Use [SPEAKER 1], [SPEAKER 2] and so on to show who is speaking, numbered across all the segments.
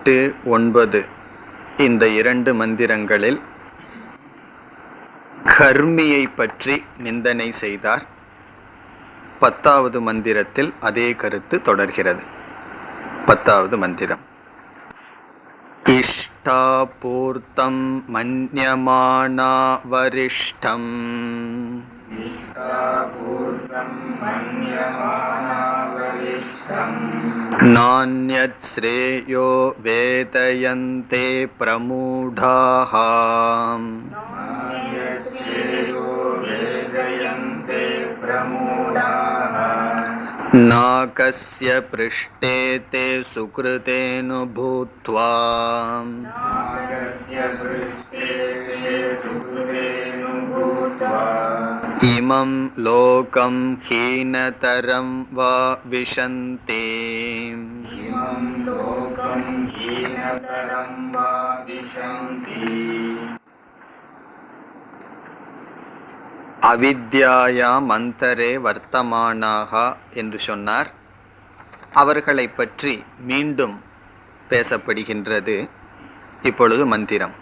[SPEAKER 1] 8, 9 இந்த 2 மந்திரங்களில் கர்மியை பற்றி நிந்தனை செய்தார். 10வது மந்திரத்தில் அதே கருத்து தொடர்கிறது. 10வது மந்திரம். இஷ்டாபூர்த்தம் மன்யமானா வரிஷ்டம் நான்யத் ஸ்ரேயோ வேதயந்தே பிரமூடாஹ நாகஸ்ய பிருஷ்டே தே சுக்ருதேனு பூத்வா இமம் லோகம் ஹீனதரம் வா விஷந்தே. அவித்யாயாம் அந்தரே வர்த்தமானாக என்று சொன்னார். அவர்களை பற்றி மீண்டும் பேசப்படுகின்றது. இப்பொழுது மந்திரம்.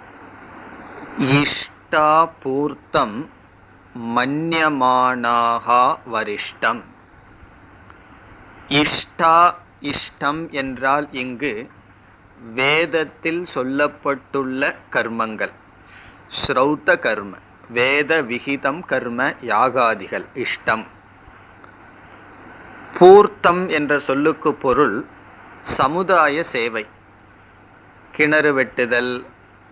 [SPEAKER 1] இஷ்டாபூர்த்தம் மன்யமானாக வரிஷ்டம். இஷ்டம் என்றால் இங்கு வேதத்தில் சொல்லப்பட்டுள்ள கர்மங்கள், ஸ்ரௌத கர்ம, வேத விகிதம் கர்ம யாகாதிகள் இஷ்டம். பூர்த்தம் என்ற சொல்லுக்கு பொருள் சமுதாய சேவை. கிணறு வெட்டுதல்,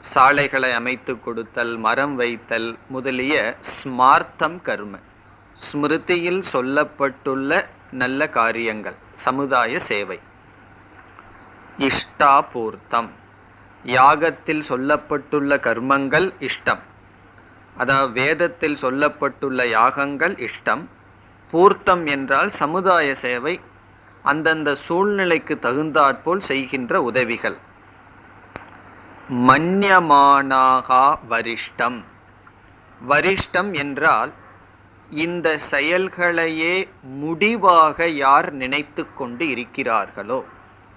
[SPEAKER 1] சாலைகளை அமைத்து கொடுத்தல், மரம் வைத்தல் முதலிய ஸ்மார்த்தம் கர்ம, ஸ்மிருதியில் சொல்லப்பட்டுள்ள நல்ல காரியங்கள், சமுதாய சேவை. இஷ்டாபூர்த்தம், யாகத்தில் சொல்லப்பட்டுள்ள கர்மங்கள் இஷ்டம், அதாவது வேதத்தில் சொல்லப்பட்டுள்ள யாகங்கள் இஷ்டம். பூர்த்தம் என்றால் சமுதாய சேவை, அந்தந்த சூழ்நிலைக்கு தகுந்தாற்போல் செய்கின்ற உதவிகள். மன்யமானாகா வரிஷ்டம். வரிஷ்டம் என்றால் இந்த செயல்களையே முடிவாக யார் நினைத்து கொண்டு இருக்கிறார்களோ,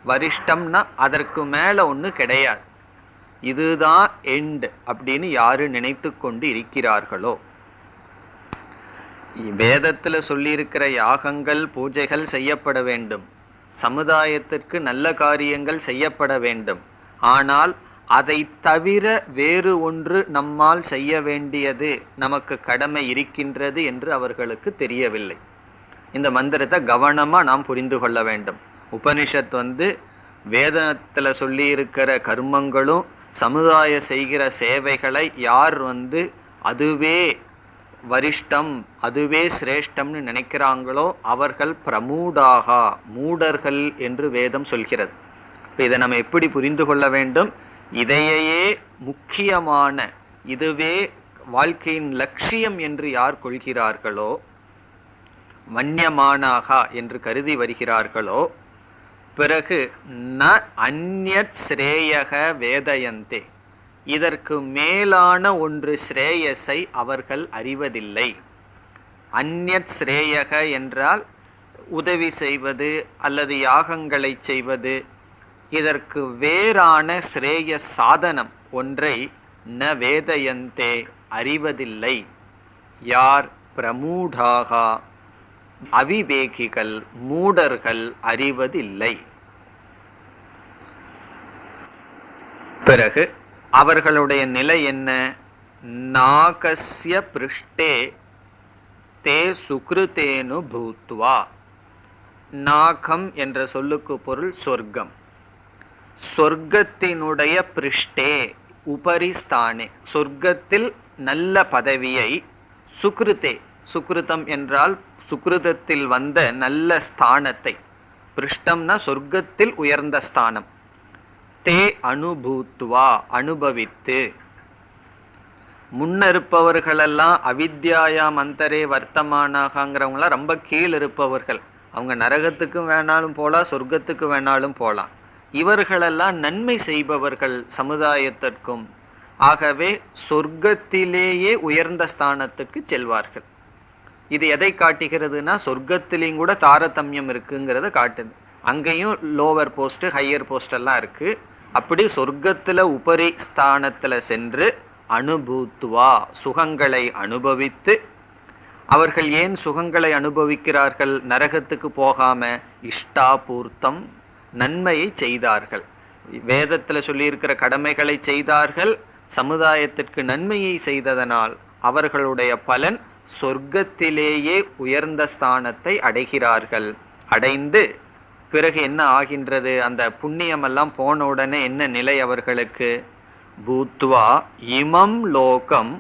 [SPEAKER 1] வரிஷ்டம்னா அதற்கு மேல ஒன்று கிடையாது, இதுதான் எண்ட் அப்படின்னு யாரு நினைத்து கொண்டு இருக்கிறார்களோ. வேதத்துல சொல்லியிருக்கிற யாகங்கள் பூஜைகள் செய்யப்பட வேண்டும், சமுதாயத்திற்கு நல்ல காரியங்கள் செய்யப்பட வேண்டும். ஆனால் அதை தவிர வேறு ஒன்று நம்மால் செய்ய வேண்டியது, நமக்கு கடமை இருக்கின்றது என்று அவர்களுக்கு தெரியவில்லை. இந்த மந்திரத்தை கவனமா நாம் புரிந்து கொள்ள வேண்டும். உபனிஷத் வேதத்துல சொல்லி இருக்கிற கர்மங்களும் சமுதாய செய்கிற சேவைகளை யார் அதுவே வரிஷ்டம், அதுவே சிரேஷ்டம்னு நினைக்கிறாங்களோ அவர்கள் பிரமூடாகா, மூடர்கள் என்று வேதம் சொல்கிறது. இப்போ இதை நம்ம எப்படி புரிந்து கொள்ள வேண்டும்? இதையே முக்கியமான, இதுவே வாழ்க்கையின் லட்சியம் என்று யார் கொள்கிறார்களோ, மன்யமானாகா என்று கருதி வருகிறார்களோ, பிறகு ந அந்யத் ஸ்ரேயக வேதயந்தே, இதற்கு மேலான ஒன்று ஸ்ரேயஸை அவர்கள் அறிவதில்லை. அந்யத் ஸ்ரேயக என்றால் உதவி செய்வது அல்லது யாகங்களை செய்வது, இதற்கு வேறான ஸ்ரேய சாதனம் ஒன்றை ந வேதயந்தே அறிவதில்லை. யார்? பிரமூடாகா, அவிவேகிகள், மூடர்கள் அறிவதில்லை. பிறகு அவர்களுடைய நிலை என்ன? நாகஸ்ய பிருஷ்டே தே சுக்ருதேனு பூத்வா. நாகம் என்ற சொல்லுக்கு பொருள் சொர்க்கம். சொர்க்கத்தினுடைய பிருஷ்டே, உபரிஸ்தானே, சொர்க்கத்தில் நல்ல பதவியை, சுக்ருதே, சுக்ருதம் என்றால் சுக்ருதத்தில் வந்த நல்ல ஸ்தானத்தை, பிருஷ்டம்னா சொர்க்கத்தில் உயர்ந்த ஸ்தானம், தே அனுபூத்வா அனுபவித்து. முன்னிருப்பவர்களெல்லாம் அவித்யாயாம் அந்தரே வர்த்தமானாகங்கிறவங்களாம் ரொம்ப கீழ் இருப்பவர்கள். அவங்க நரகத்துக்கும் வேணாலும் போகலாம், சொர்க்கத்துக்கு வேணாலும் போகலாம். இவர்களெல்லாம் நன்மை செய்பவர்கள் சமுதாயத்திற்கும். ஆகவே சொர்க்கத்திலேயே உயர்ந்த ஸ்தானத்துக்கு செல்வார்கள். இது எதை காட்டுகிறதுனா, சொர்க்கத்திலையும் கூட தாரதமியம் இருக்குங்கிறத காட்டுது. அங்கேயும் லோவர் போஸ்ட், ஹையர் போஸ்ட் எல்லாம் இருக்கு. அப்படி சொர்க்கத்துல உபரி ஸ்தானத்துல சென்று அனுபூத்துவா சுகங்களை அனுபவித்து, அவர்கள் ஏன் சுகங்களை அனுபவிக்கிறார்கள்? நரகத்துக்கு போகாம இஷ்டாபூர்த்தம் நன்மையை செய்தார்கள், வேதத்துல சொல்லியிருக்கிற கடமைகளை செய்தார்கள், சமுதாயத்திற்கு நன்மையை செய்ததனால் அவர்களுடைய பலன் சொர்க்கத்திலேயே உயர்ந்த ஸ்தானத்தை அடைகிறார்கள். அடைந்து பிறகு என்ன ஆகின்றது? அந்த புண்ணியமெல்லாம் போன உடனே என்ன நிலை அவர்களுக்கு? பூத்வா இமம் லோகம்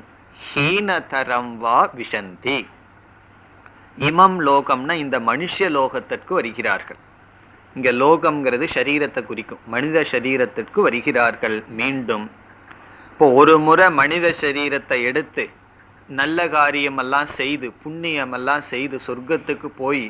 [SPEAKER 1] ஹீனதரம் வா விஷந்தி. இமம் லோகம்னா இந்த மனுஷ லோகத்திற்கு வருகிறார்கள். இங்க லோகம்ங்கிறது சரீரத்தை குறிக்கும், மனித சரீரத்திற்கு வருகிறார்கள் மீண்டும். இப்போ ஒரு முறை மனித சரீரத்தை எடுத்து நல்ல காரியமெல்லாம் செய்து புண்ணியமெல்லாம் செய்து சொர்க்கத்துக்கு போய்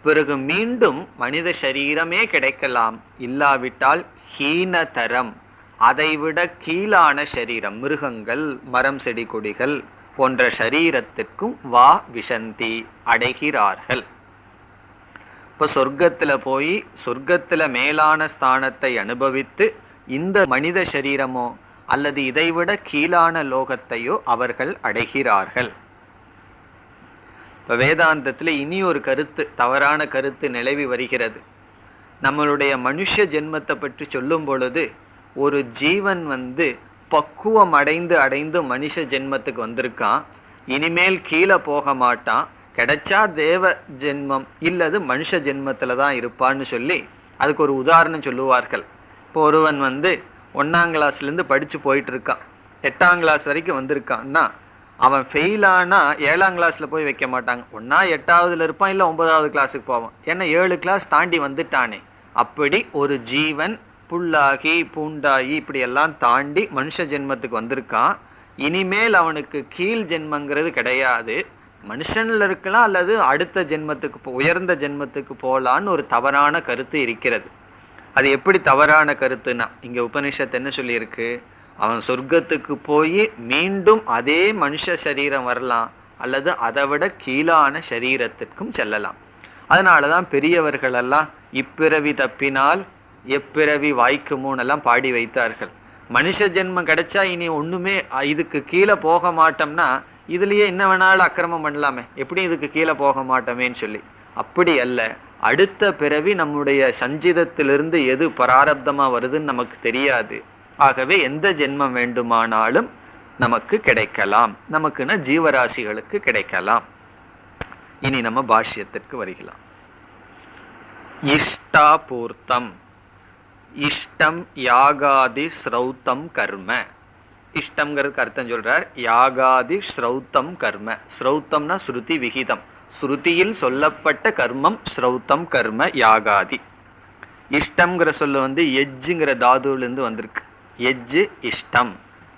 [SPEAKER 1] பிறகு மீண்டும் மனித சரீரமே கிடைக்கலாம். இல்லாவிட்டால் ஹீனதரம் அதைவிட கீழான சரீரம், மிருகங்கள் மரம் செடி கொடிகள் போன்ற சரீரத்திற்கும் வா விஷந்தி அடைகிறார்கள். இப்போ சொர்க்கத்துல போய் சொர்க்கத்துல மேலான ஸ்தானத்தை அனுபவித்து இந்த மனித சரீரமோ அல்லது இதைவிட கீழான லோகத்தையோ அவர்கள் அடைகிறார்கள். இப்போ வேதாந்தத்தில் இனி ஒரு கருத்து, தவறான கருத்து நிலவி வருகிறது. நம்மளுடைய மனுஷ ஜென்மத்தை பற்றி சொல்லும் பொழுது ஒரு ஜீவன் பக்குவம் அடைந்து மனுஷ ஜென்மத்துக்கு வந்திருக்கான், இனிமேல் கீழே போக மாட்டான், கிடைச்சா தேவ ஜென்மம் இல்லது மனுஷ ஜென்மத்தில் தான் இருப்பான்னு சொல்லி அதுக்கு ஒரு உதாரணம் சொல்லுவார்கள். இப்போ ஒருவன் 1ஆம் கிளாஸ்லேருந்து படித்து போயிட்டு இருக்கான், 8ஆம் கிளாஸ் வரைக்கும் வந்திருக்கான்னா அவன் ஃபெயிலானா 7ஆம் கிளாஸில் போய் வைக்க மாட்டாங்க, ஒன்றா 8ஆவதுல இருப்பான் இல்லை 9ஆவது கிளாஸுக்கு போவான், ஏன்னா 7 கிளாஸ் தாண்டி வந்துட்டானே. அப்படி ஒரு ஜீவன் புல்லாகி பூண்டாகி இப்படியெல்லாம் தாண்டி மனுஷ ஜென்மத்துக்கு வந்திருக்கான், இனிமேல் அவனுக்கு கீழ் ஜென்மங்கிறது கிடையாது, மனுஷனில் இருக்கலாம் அல்லது அடுத்த ஜென்மத்துக்கு உயர்ந்த ஜென்மத்துக்கு போகலான்னு ஒரு தவறான கருத்து இருக்கிறது. அது எப்படி தவறான கருத்துனா, இங்கே உபனிஷத்து என்ன சொல்லியிருக்கு? அவன் சொர்க்கத்துக்கு போய் மீண்டும் அதே மனுஷ சரீரம் வரலாம் அல்லது அதை விட கீழான சரீரத்திற்கும் செல்லலாம். அதனால தான் பெரியவர்களெல்லாம் இப்பிறவி தப்பினால் எப்பிறவி வாய்க்குமோன்னெல்லாம் பாடி வைத்தார்கள். மனுஷ ஜென்மம் கிடைச்சா இனி ஒன்றுமே இதுக்கு கீழே போக மாட்டோம்னா இதுலேயே என்ன வேணாலும் அக்கிரமம் பண்ணலாமே, எப்படி இதுக்கு கீழே போக மாட்டோமேன்னு சொல்லி. அப்படி அல்ல, அடுத்த பிறவி நம்முடைய சஞ்சிதத்திலிருந்து எது பராரப்தமாக வருதுன்னு நமக்கு தெரியாது. ஆகவே எந்த ஜென்மம் வேண்டுமானாலும் நமக்கு கிடைக்கலாம், நமக்குன்னா ஜீவராசிகளுக்கு கிடைக்கலாம். இனி நம்ம பாஷ்யத்திற்கு வருகிறோம். இஷ்டாபூர்த்தம், இஷ்டம் யாகாதி ஸ்ரௌத்தம் கர்ம. இஷ்டம்ங்கிறதுக்கு அர்த்தம் சொல்றார், யாகாதி ஸ்ரௌத்தம் கர்ம. ஸ்ரௌத்தம்னா ஸ்ருதி விகிதம், ஸ்ருதியில் சொல்லப்பட்ட கர்மம் ஸ்ரௌத்தம் கர்ம யாகாதி. இஷ்டம்ங்கிற சொல்ல எஜ்ஜுங்கிற தாதுவிலிருந்து வந்திருக்கு. எஜ்ஜு இஷ்டம்,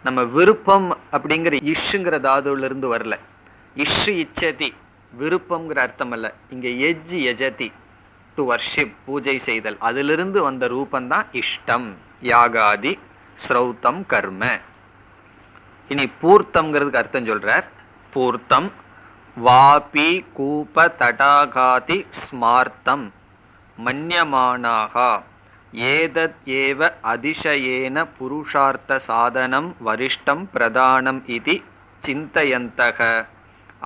[SPEAKER 1] நம்ம விருப்பம் அப்படிங்கிற இஷ்ங்கிற தாதுவிலிருந்து வரல. இஷ் இச்சதி விருப்பம்ங்கிற அர்த்தம் அல்ல, இங்க எஜ்ஜு எஜதி டு வர்ஷிப் பூஜை செய்தல், அதிலிருந்து வந்த ரூபந்தான் இஷ்டம் யாகாதி ஸ்ரௌத்தம் கர்ம. இனி பூர்த்தம்ங்கிறதுக்கு அர்த்தம் சொல்றார். பூர்த்தம் வாபி கூப தடாகாதி ஸ்மார்த்தம் மன்யமானாகா ஏதத் ஏவ அதிசயேன புருஷார்த்த சாதனம் வரிஷ்டம் பிரதானம் இதி சிந்தயந்தக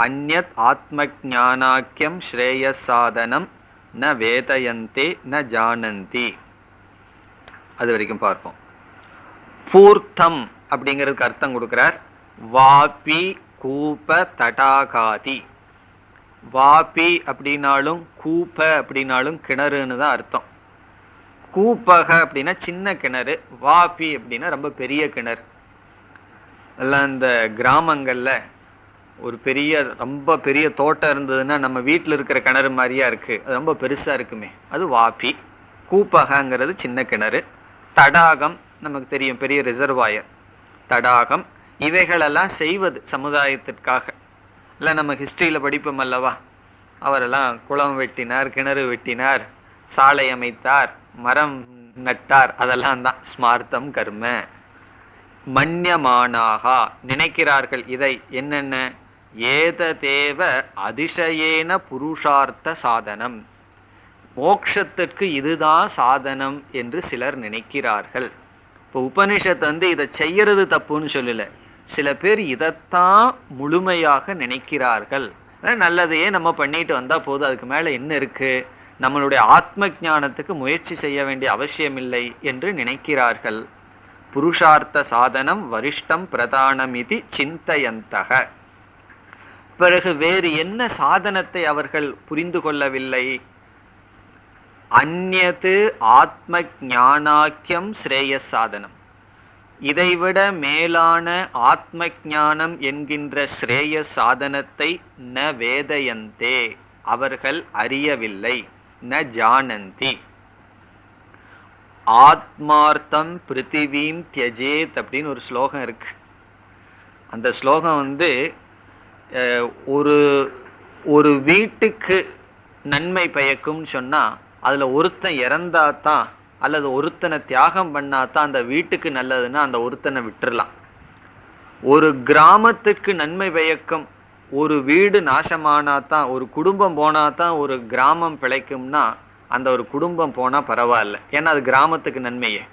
[SPEAKER 1] அந்யத் ஆத்மஞானாக்கியம் ஸ்ரேயஸ் சாதனம் ந வேதயந்தே ந ஜானந்தி. அது வரைக்கும் பார்ப்போம். பூர்த்தம் அப்படிங்கிறதுக்கு அர்த்தம் கொடுக்கிறார். வாபி கூப தடாகாதி. வாபி அப்படின்னாலும் கூப அப்படின்னாலும் கிணறுன்னு தான் அர்த்தம். கூப்பக அப்படின்னா சின்ன கிணறு, வாபி அப்படின்னா ரொம்ப பெரிய கிணறு. எல்லாம் இந்த கிராமங்களில் ஒரு ரொம்ப பெரிய தோட்டம் இருந்ததுன்னா நம்ம வீட்டில் இருக்கிற கிணறு மாதிரியா இருக்குது, அது ரொம்ப பெருசாக இருக்குமே, அது வாபி. கூப்பகங்கிறது சின்ன கிணறு. தடாகம் நமக்கு தெரியும், பெரிய ரிசர்வாயர். தடாகம் இவைகளெல்லாம் செய்வது சமுதாயத்திற்காக. இல்லை நம்ம ஹிஸ்ட்ரியில் படிப்போம் அல்லவா, அவரெல்லாம் குளம் வெட்டினார், கிணறு வெட்டினார், சாலை அமைத்தார், மரம் நட்டார், அதெல்லாம் தான் ஸ்மார்த்தம் கர்ம. மன்யமானாகா நினைக்கிறார்கள் இதை என்னென்ன? ஏததேவ அதிசயேன புருஷார்த்த சாதனம், மோக்ஷத்திற்கு இதுதான் சாதனம் என்று சிலர் நினைக்கிறார்கள். இப்போ உபனிஷத்து இதை செய்யறது தப்புன்னு சொல்லல, சில பேர் இதைத்தான் முழுமையாக நினைக்கிறார்கள். நல்லதையே நம்ம பண்ணிட்டு வந்தா போதும், அதுக்கு மேல என்ன இருக்கு, நம்மளுடைய ஆத்ம ஞானத்துக்கு முயற்சி செய்ய வேண்டிய அவசியமில்லை என்று நினைக்கிறார்கள். புருஷார்த்த சாதனம் வரிஷ்டம் பிரதானம் இது சிந்தயந்தக. பிறகு வேறு என்ன சாதனத்தை அவர்கள் புரிந்து கொள்ளவில்லை? அந்யது ஆத்ம ஞானாக்கியம் ஸ்ரேய சாதனம், இதைவிட மேலான ஆத்ம ஞானம் என்கின்ற ஸ்ரேய சாதனத்தை ந வேதயந்தே, அவர்கள் அறியவில்லை. ந ஜானந்தி. ஆத்மார்த்தம் பிருத்திவீம் தியஜேத் அப்படின்னு ஒரு ஸ்லோகம் இருக்கு. அந்த ஸ்லோகம் ஒரு வீட்டுக்கு நன்மை பயக்கும்னு சொன்னா அதுல ஒருத்தன் இறந்தாதான் அல்லது ஒருத்தனை தியாகம் பண்ணாதான் அந்த வீட்டுக்கு நல்லதுன்னா அந்த ஒருத்தனை விட்டுறலாம். ஒரு கிராமத்துக்கு நன்மை பயக்கும், ஒரு வீடு நாசமானாதான், ஒரு குடும்பம் போனாதான் ஒரு கிராமம் பிழைக்கும்னா அந்த ஒரு குடும்பம் போனா பரவாயில்ல, ஏன்னா அது கிராமத்துக்கு நன்மையே.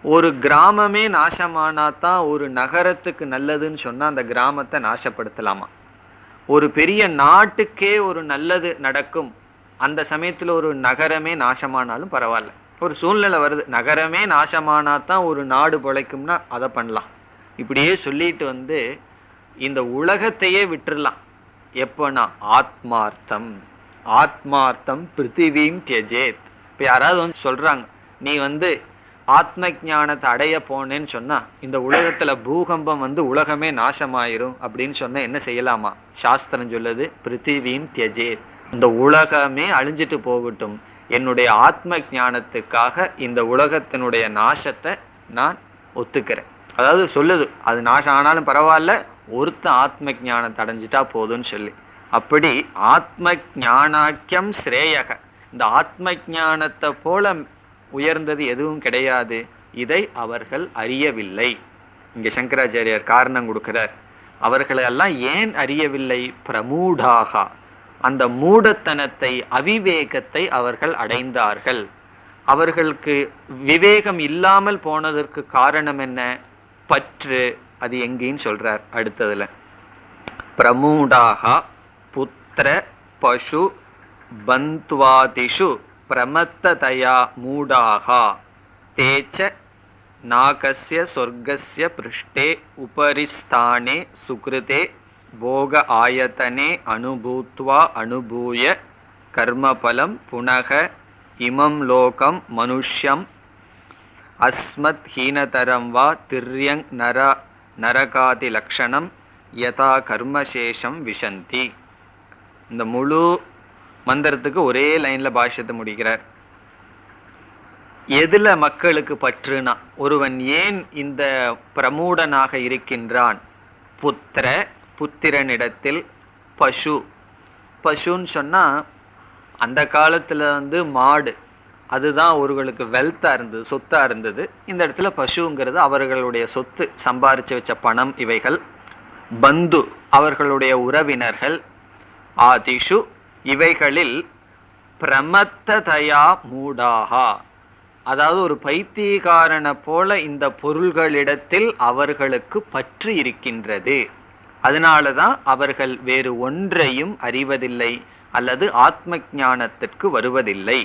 [SPEAKER 1] ஒரு கிராமமே நாசமானாதான் ஒரு நகரத்துக்கு நல்லதுன்னு சொன்னா அந்த கிராமத்தை நாசப்படுத்தலாமா? ஒரு பெரிய நாட்டுக்கே ஒரு நல்லது நடக்கும், அந்த சமயத்துல ஒரு நகரமே நாசமானாலும் பரவாயில்ல. ஒரு சூழ்நிலை வருது, நகரமே நாசமானாதான் ஒரு நாடு பிழைக்கும்னா அதை பண்ணலாம். இப்படியே சொல்லிட்டு இந்த உலகத்தையே விட்டுறலாம். எப்போனா ஆத்மார்த்தம், ஆத்மார்த்தம் பிருத்திவீம் தியஜேத். இப்போ யாராவது சொல்றாங்க, நீ ஆத்ம ஞானத்தை அடைய போனேன்னு சொன்னா இந்த உலகத்துல பூகம்பம் உலகமே நாசமாயிரும் அப்படின்னு சொன்ன என்ன செய்யலாமா? சாஸ்திரம் சொல்லுது பிருத்திவீம் தியஜேத், இந்த உலகமே அழிஞ்சிட்டு போகட்டும், என்னுடைய ஆத்ம ஞானத்துக்காக இந்த உலகத்தினுடைய நாசத்தை நான் ஒத்துக்கிறேன். அதாவது சொல்லுது, அது நாசம் ஆனாலும் பரவாயில்ல, ஒருத்த ஆத்ம ஞானத்தை அடைஞ்சிட்டா போதும்னு சொல்லி. அப்படி ஆத்ம ஞானாக்கியம் ஸ்ரேயக, இந்த ஆத்ம ஞானத்தை போல உயர்ந்தது எதுவும் கிடையாது, இதை அவர்கள் அறியவில்லை. இங்க சங்கராச்சாரியார் காரணம் கொடுக்கிறார். அவர்களெல்லாம் ஏன் அறியவில்லை? பிரமூடாக, அந்த மூடத்தனத்தை, அவிவேகத்தை அவர்கள் அடைந்தார்கள். அவர்களுக்கு விவேகம் இல்லாமல் போனதற்கு காரணம் என்ன? பற்று. அது எங்கேன்னு சொல்றார் அடுத்ததுல. பிரமூடாக புத்திர பசு பந்த்வாதிஷு பிரமத்ததயா மூடாகா தேச்ச நாகஸ்ய சொர்க்கஸ்ய பிருஷ்டே உபரிஸ்தானே சுக்ருதே போக ஆயத்தனே அனுபூத்வா அனுபூய கர்மபலம் புனக இமம் லோகம் மனுஷ்யம் அஸ்மத் ஹீனதரம் வா திர்யங் நரகாதி லக்ஷணம் யதா கர்மசேஷம் விஷந்தி. இந்த முழு மந்திரத்துக்கு ஒரே லைன்ல பாஷ்யத்தை முடிக்கிறார். எதுல மக்களுக்கு பற்றுனா, ஒருவன் ஏன் இந்த பிரமூடனாக இருக்கின்றான்? புத்திர, புத்திரனிடத்தில், பசு, பசுன்னு சொன்னா அந்த காலத்துல மாடு, அதுதான் அவர்களுக்கு வெல்த்தா இருந்தது, சொத்தா இருந்தது. இந்த இடத்துல பசுங்கிறது அவர்களுடைய சொத்து, சம்பாரிச்சு வச்ச பணம் இவைகள். பந்து அவர்களுடைய உறவினர்கள். ஆதிஷு இவைகளில் பிரமத்ததயா மூடாகா, அதாவது ஒரு பைத்தியக்காரனை போல இந்த பொருள்களிடத்தில் அவர்களுக்கு பற்று இருக்கின்றது. அதனாலதான் அவர்கள் வேறு ஒன்றையும் அறிவதில்லை அல்லது ஆத்ம ஞானத்திற்கு வருவதில்லை.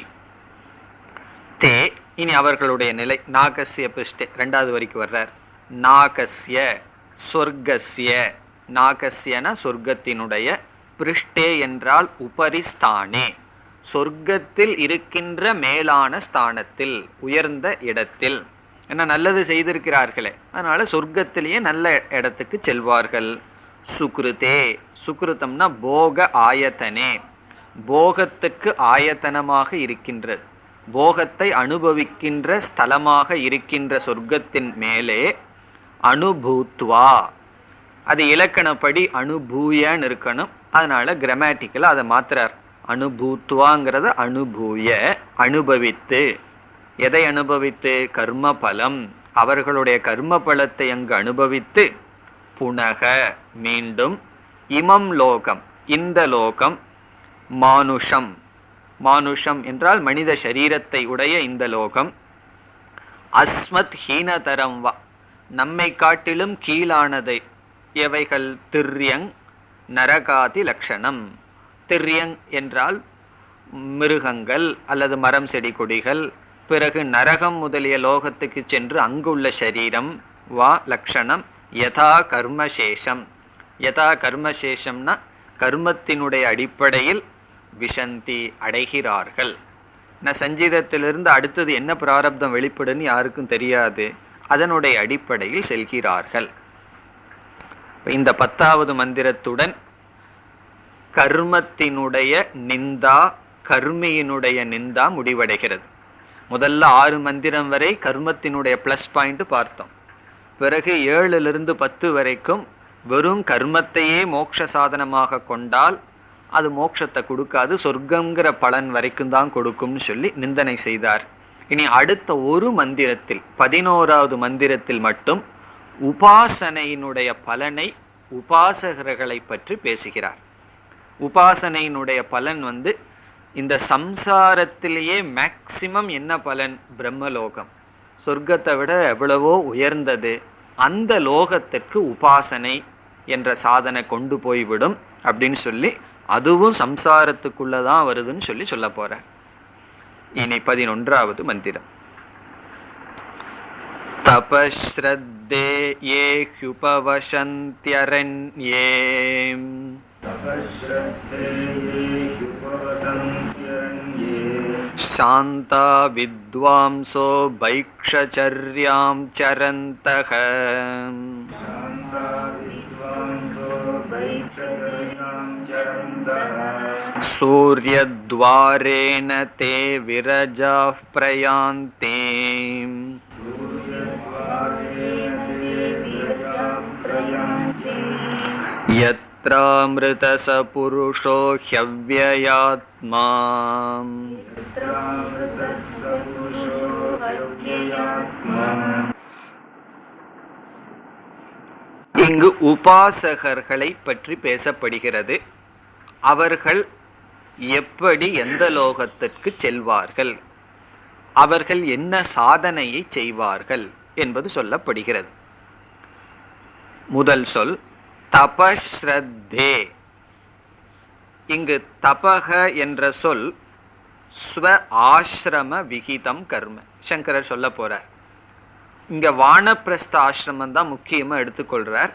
[SPEAKER 1] தே, இனி அவர்களுடைய நிலை. நாகஸ்ய பிருஷ்டே, ரெண்டாவது வரைக்கும் வர்றார். நாகஸ்ய சொர்க்கஸ்ய, நாகஸ்யன சொர்க்கத்தினுடைய, பிருஷ்டே என்றால் உபரிஸ்தானே, சொர்க்கத்தில் இருக்கின்ற மேலான ஸ்தானத்தில், உயர்ந்த இடத்தில். என்ன நல்லது செய்திருக்கிறார்களே, அதனால சொர்க்கத்திலேயே நல்ல இடத்துக்கு செல்வார்கள். சுக்ருதே, சுக்ருதம்னா போக ஆயத்தனே, போகத்துக்கு ஆயத்தனமாக இருக்கின்றது, போகத்தை அனுபவிக்கின்ற ஸ்தலமாக இருக்கின்ற சொர்க்கத்தின் மேலே. அனுபூத்வா, அது இலக்கணப்படி அனுபூயன்னு இருக்கணும், அதனால கிராமட்டிக்கலா அதை மாத்துறார். அனுபூத்வாங்கிறத அனுபூய, அனுபவித்து. எதை அனுபவித்து? கர்ம பலம், அவர்களுடைய கர்ம பலத்தை அங்கு அனுபவித்து. புனக மீண்டும், இமம் லோகம் இந்த லோகம், மானுஷம், மானுஷம் என்றால் மனித சரீரத்தை உடைய இந்த லோகம், அஸ்மத் ஹீனதரம் வா, நம்மை காட்டிலும் கீழானதை எவைகள்? திர்யங் நரகாதி லட்சணம். திர்யங் என்றால் மிருகங்கள் அல்லது மரம் செடி கொடிகள், பிறகு நரகம் முதலிய லோகத்துக்கு சென்று அங்குள்ள சரீரம். வா லக்ஷணம் யதா கர்மசேஷம். யதா கர்மசேஷம்னா கர்மத்தினுடைய அடிப்படையில் விஷந்தி அடைகிறார்கள். சஞ்சீதத்திலிருந்து அடுத்தது என்ன பிராரப்தம் வெளிப்படுன்னு யாருக்கும் தெரியாது, அதனுடைய அடிப்படையில் செல்கிறார்கள். இந்த 10வது மந்திரத்துடன் கர்மத்தினுடைய நிந்தா, கர்மியினுடைய நிந்தா முடிவடைகிறது. முதல்ல 6 மந்திரம் வரை கர்மத்தினுடைய பிளஸ் பாயிண்ட் பார்த்தோம். பிறகு 7லிருந்து 10 வரைக்கும் வெறும் கர்மத்தையே மோட்ச சாதனமாக கொண்டால் அது மோட்சத்தை கொடுக்காது, சொர்க்கங்கிற பலன் வரைக்கும் தான் கொடுக்கும்னு சொல்லி நிந்தனை செய்தார். இனி அடுத்த ஒரு மந்திரத்தில் 11வது மந்திரத்தில் மட்டும் உபாசனையினுடைய பலனை, உபாசகர்களை பற்றி பேசுகிறார். உபாசனையினுடைய பலன் இந்த சம்சாரத்திலேயே மேக்சிமம் என்ன பலன்? பிரம்மலோகம், சொர்க்கத்தை விட எவ்வளவோ உயர்ந்தது. அந்த லோகத்திற்கு உபாசனை என்ற சாதனை கொண்டு போய்விடும் அப்படின்னு சொல்லி, அதுவும் சம்சாரத்துக்குள்ளதான் வருதுன்னு சொல்லி சொல்ல போறார். இனி 11வது மந்திரம். தபஸ்ரத்தே யே ஹுபவசந்த்யரண்யே சாந்தா வித்வாம்சோ பைக்ஷச்சர்யாம் சரந்தஹ சூர்யத்வாரேண தே விரஜாः பிரயாந்தி யத்ராம்ருதஸ புருஷோ ஹ்யவ்யயாத்மா இங்கு உபாசகர்களை பற்றி பேசப்படுகிறது. அவர்கள் எப்படி எந்த லோகத்திற்கு செல்வார்கள், அவர்கள் என்ன சாதனையை செய்வார்கள் என்பது சொல்லப்படுகிறது. முதல் சொல் தபஸ்ரத்தே. இங்கு தபக என்ற சொல் ஸ்வ ஆசிரம விகிதம் கர்ம. சங்கரர் சொல்ல போறார். இங்க வானப்பிரஸ்த ஆசிரமம் தான் முக்கியமா எடுத்துக்கொள்றார்.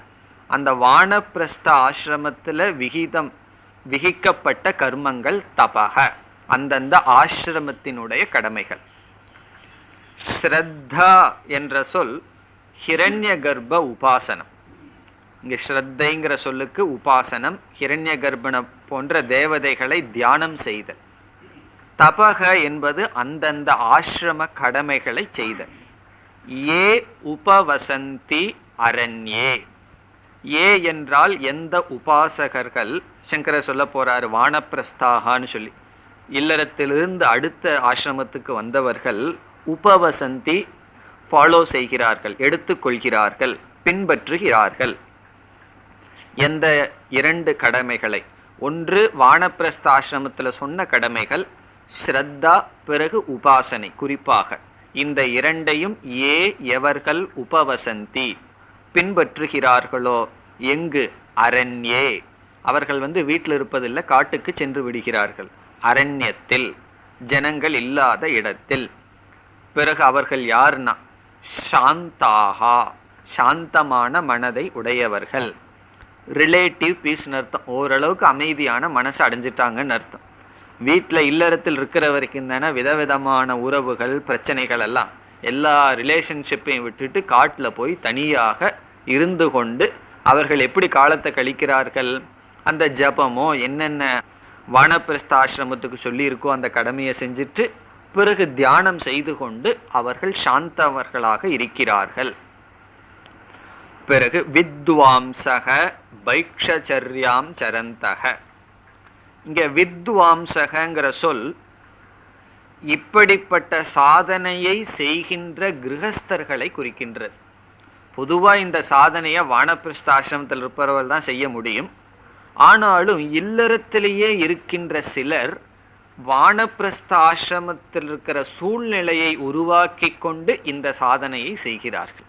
[SPEAKER 1] அந்த வானப்பிரஸ்த ஆசிரமத்துல விகிக்கப்பட்ட கர்மங்கள் தபக, அந்தந்த ஆசிரமத்தினுடைய கடமைகள். ஸ்ரத்தா என்ற சொல் ஹிரண்ய கர்ப்ப உபாசனம். இங்க ஸ்ரத்தைங்கிற சொல்லுக்கு உபாசனம், ஹிரண்ய கர்ப்பன போன்ற தேவதைகளை தியானம் செய்தல். தபக என்பது அந்தந்த ஆசிரம கடமைகளை செய்தல். ஏ உபவசந்தி அரண்யே. ஏ என்றால் எந்த உபாசகர்கள், சங்கரர் சொல்ல போறாரு வானப்பிரஸ்தாகான்னு சொல்லி, இல்லறத்திலிருந்து அடுத்த ஆசிரமத்துக்கு வந்தவர்கள் உபவசந்தி ஃபாலோ செய்கிறார்கள், எடுத்துக்கொள்கிறார்கள், பின்பற்றுகிறார்கள். எந்த 2 கடமைகளை? ஒன்று வானப்பிரஸ்த ஆசிரமத்தில் சொன்ன கடமைகள், ஸ்ரத்தா, பிறகு உபாசனை. குறிப்பாக இந்த 2ஐயும் ஏ எவர்கள் உபவசந்தி பின்பற்றுகிறார்களோ, எங்கு? அரண்யே. அவர்கள் வீட்டில் இருப்பதில்லை, காட்டுக்கு சென்று விடுகிறார்கள். அரண்யத்தில், ஜனங்கள் இல்லாத இடத்தில். பிறகு அவர்கள் யார்னா சாந்தாகா, சாந்தமான மனதை உடையவர்கள். ரிலேட்டிவ் பீஸ்னு அர்த்தம், ஓரளவுக்கு அமைதியான மனசை அடைஞ்சிட்டாங்கன்னு அர்த்தம். வீட்டில் இல்லறத்தில் இருக்கிற வரைக்கும் தானே விதவிதமான உறவுகள், பிரச்சனைகள் எல்லாம். எல்லா ரிலேஷன்ஷிப்பையும் விட்டுட்டு காட்டில் போய் தனியாக இருந்து கொண்டு அவர்கள் எப்படி காலத்தை கழிக்கிறார்கள்? அந்த ஜபமோ என்னென்ன வானப்பிரஸ்த ஆசிரமத்துக்கு சொல்லியிருக்கோ அந்த கடமையை செஞ்சுட்டு பிறகு தியானம் செய்து கொண்டு அவர்கள் சாந்தவர்களாக இருக்கிறார்கள். பிறகு வித்வாம்சக பைக்ஷச்சர்யாம் சரந்தக. இங்க வித்வாம்சகங்கிற சொல் இப்படிப்பட்ட சாதனையை செய்கின்ற கிரகஸ்தர்களை குறிக்கின்றது. பொதுவா இந்த சாதனையை வானப்பிரஸ்த ஆசிரமத்தில் இருப்பவர்கள் தான் செய்ய முடியும். ஆனாலும் இல்லறத்திலேயே இருக்கின்ற சிலர் வானப்பிரஸ்த ஆசிரமத்தில் இருக்கிற சூழ்நிலையை உருவாக்கி கொண்டு இந்த சாதனையை செய்கிறார்கள்.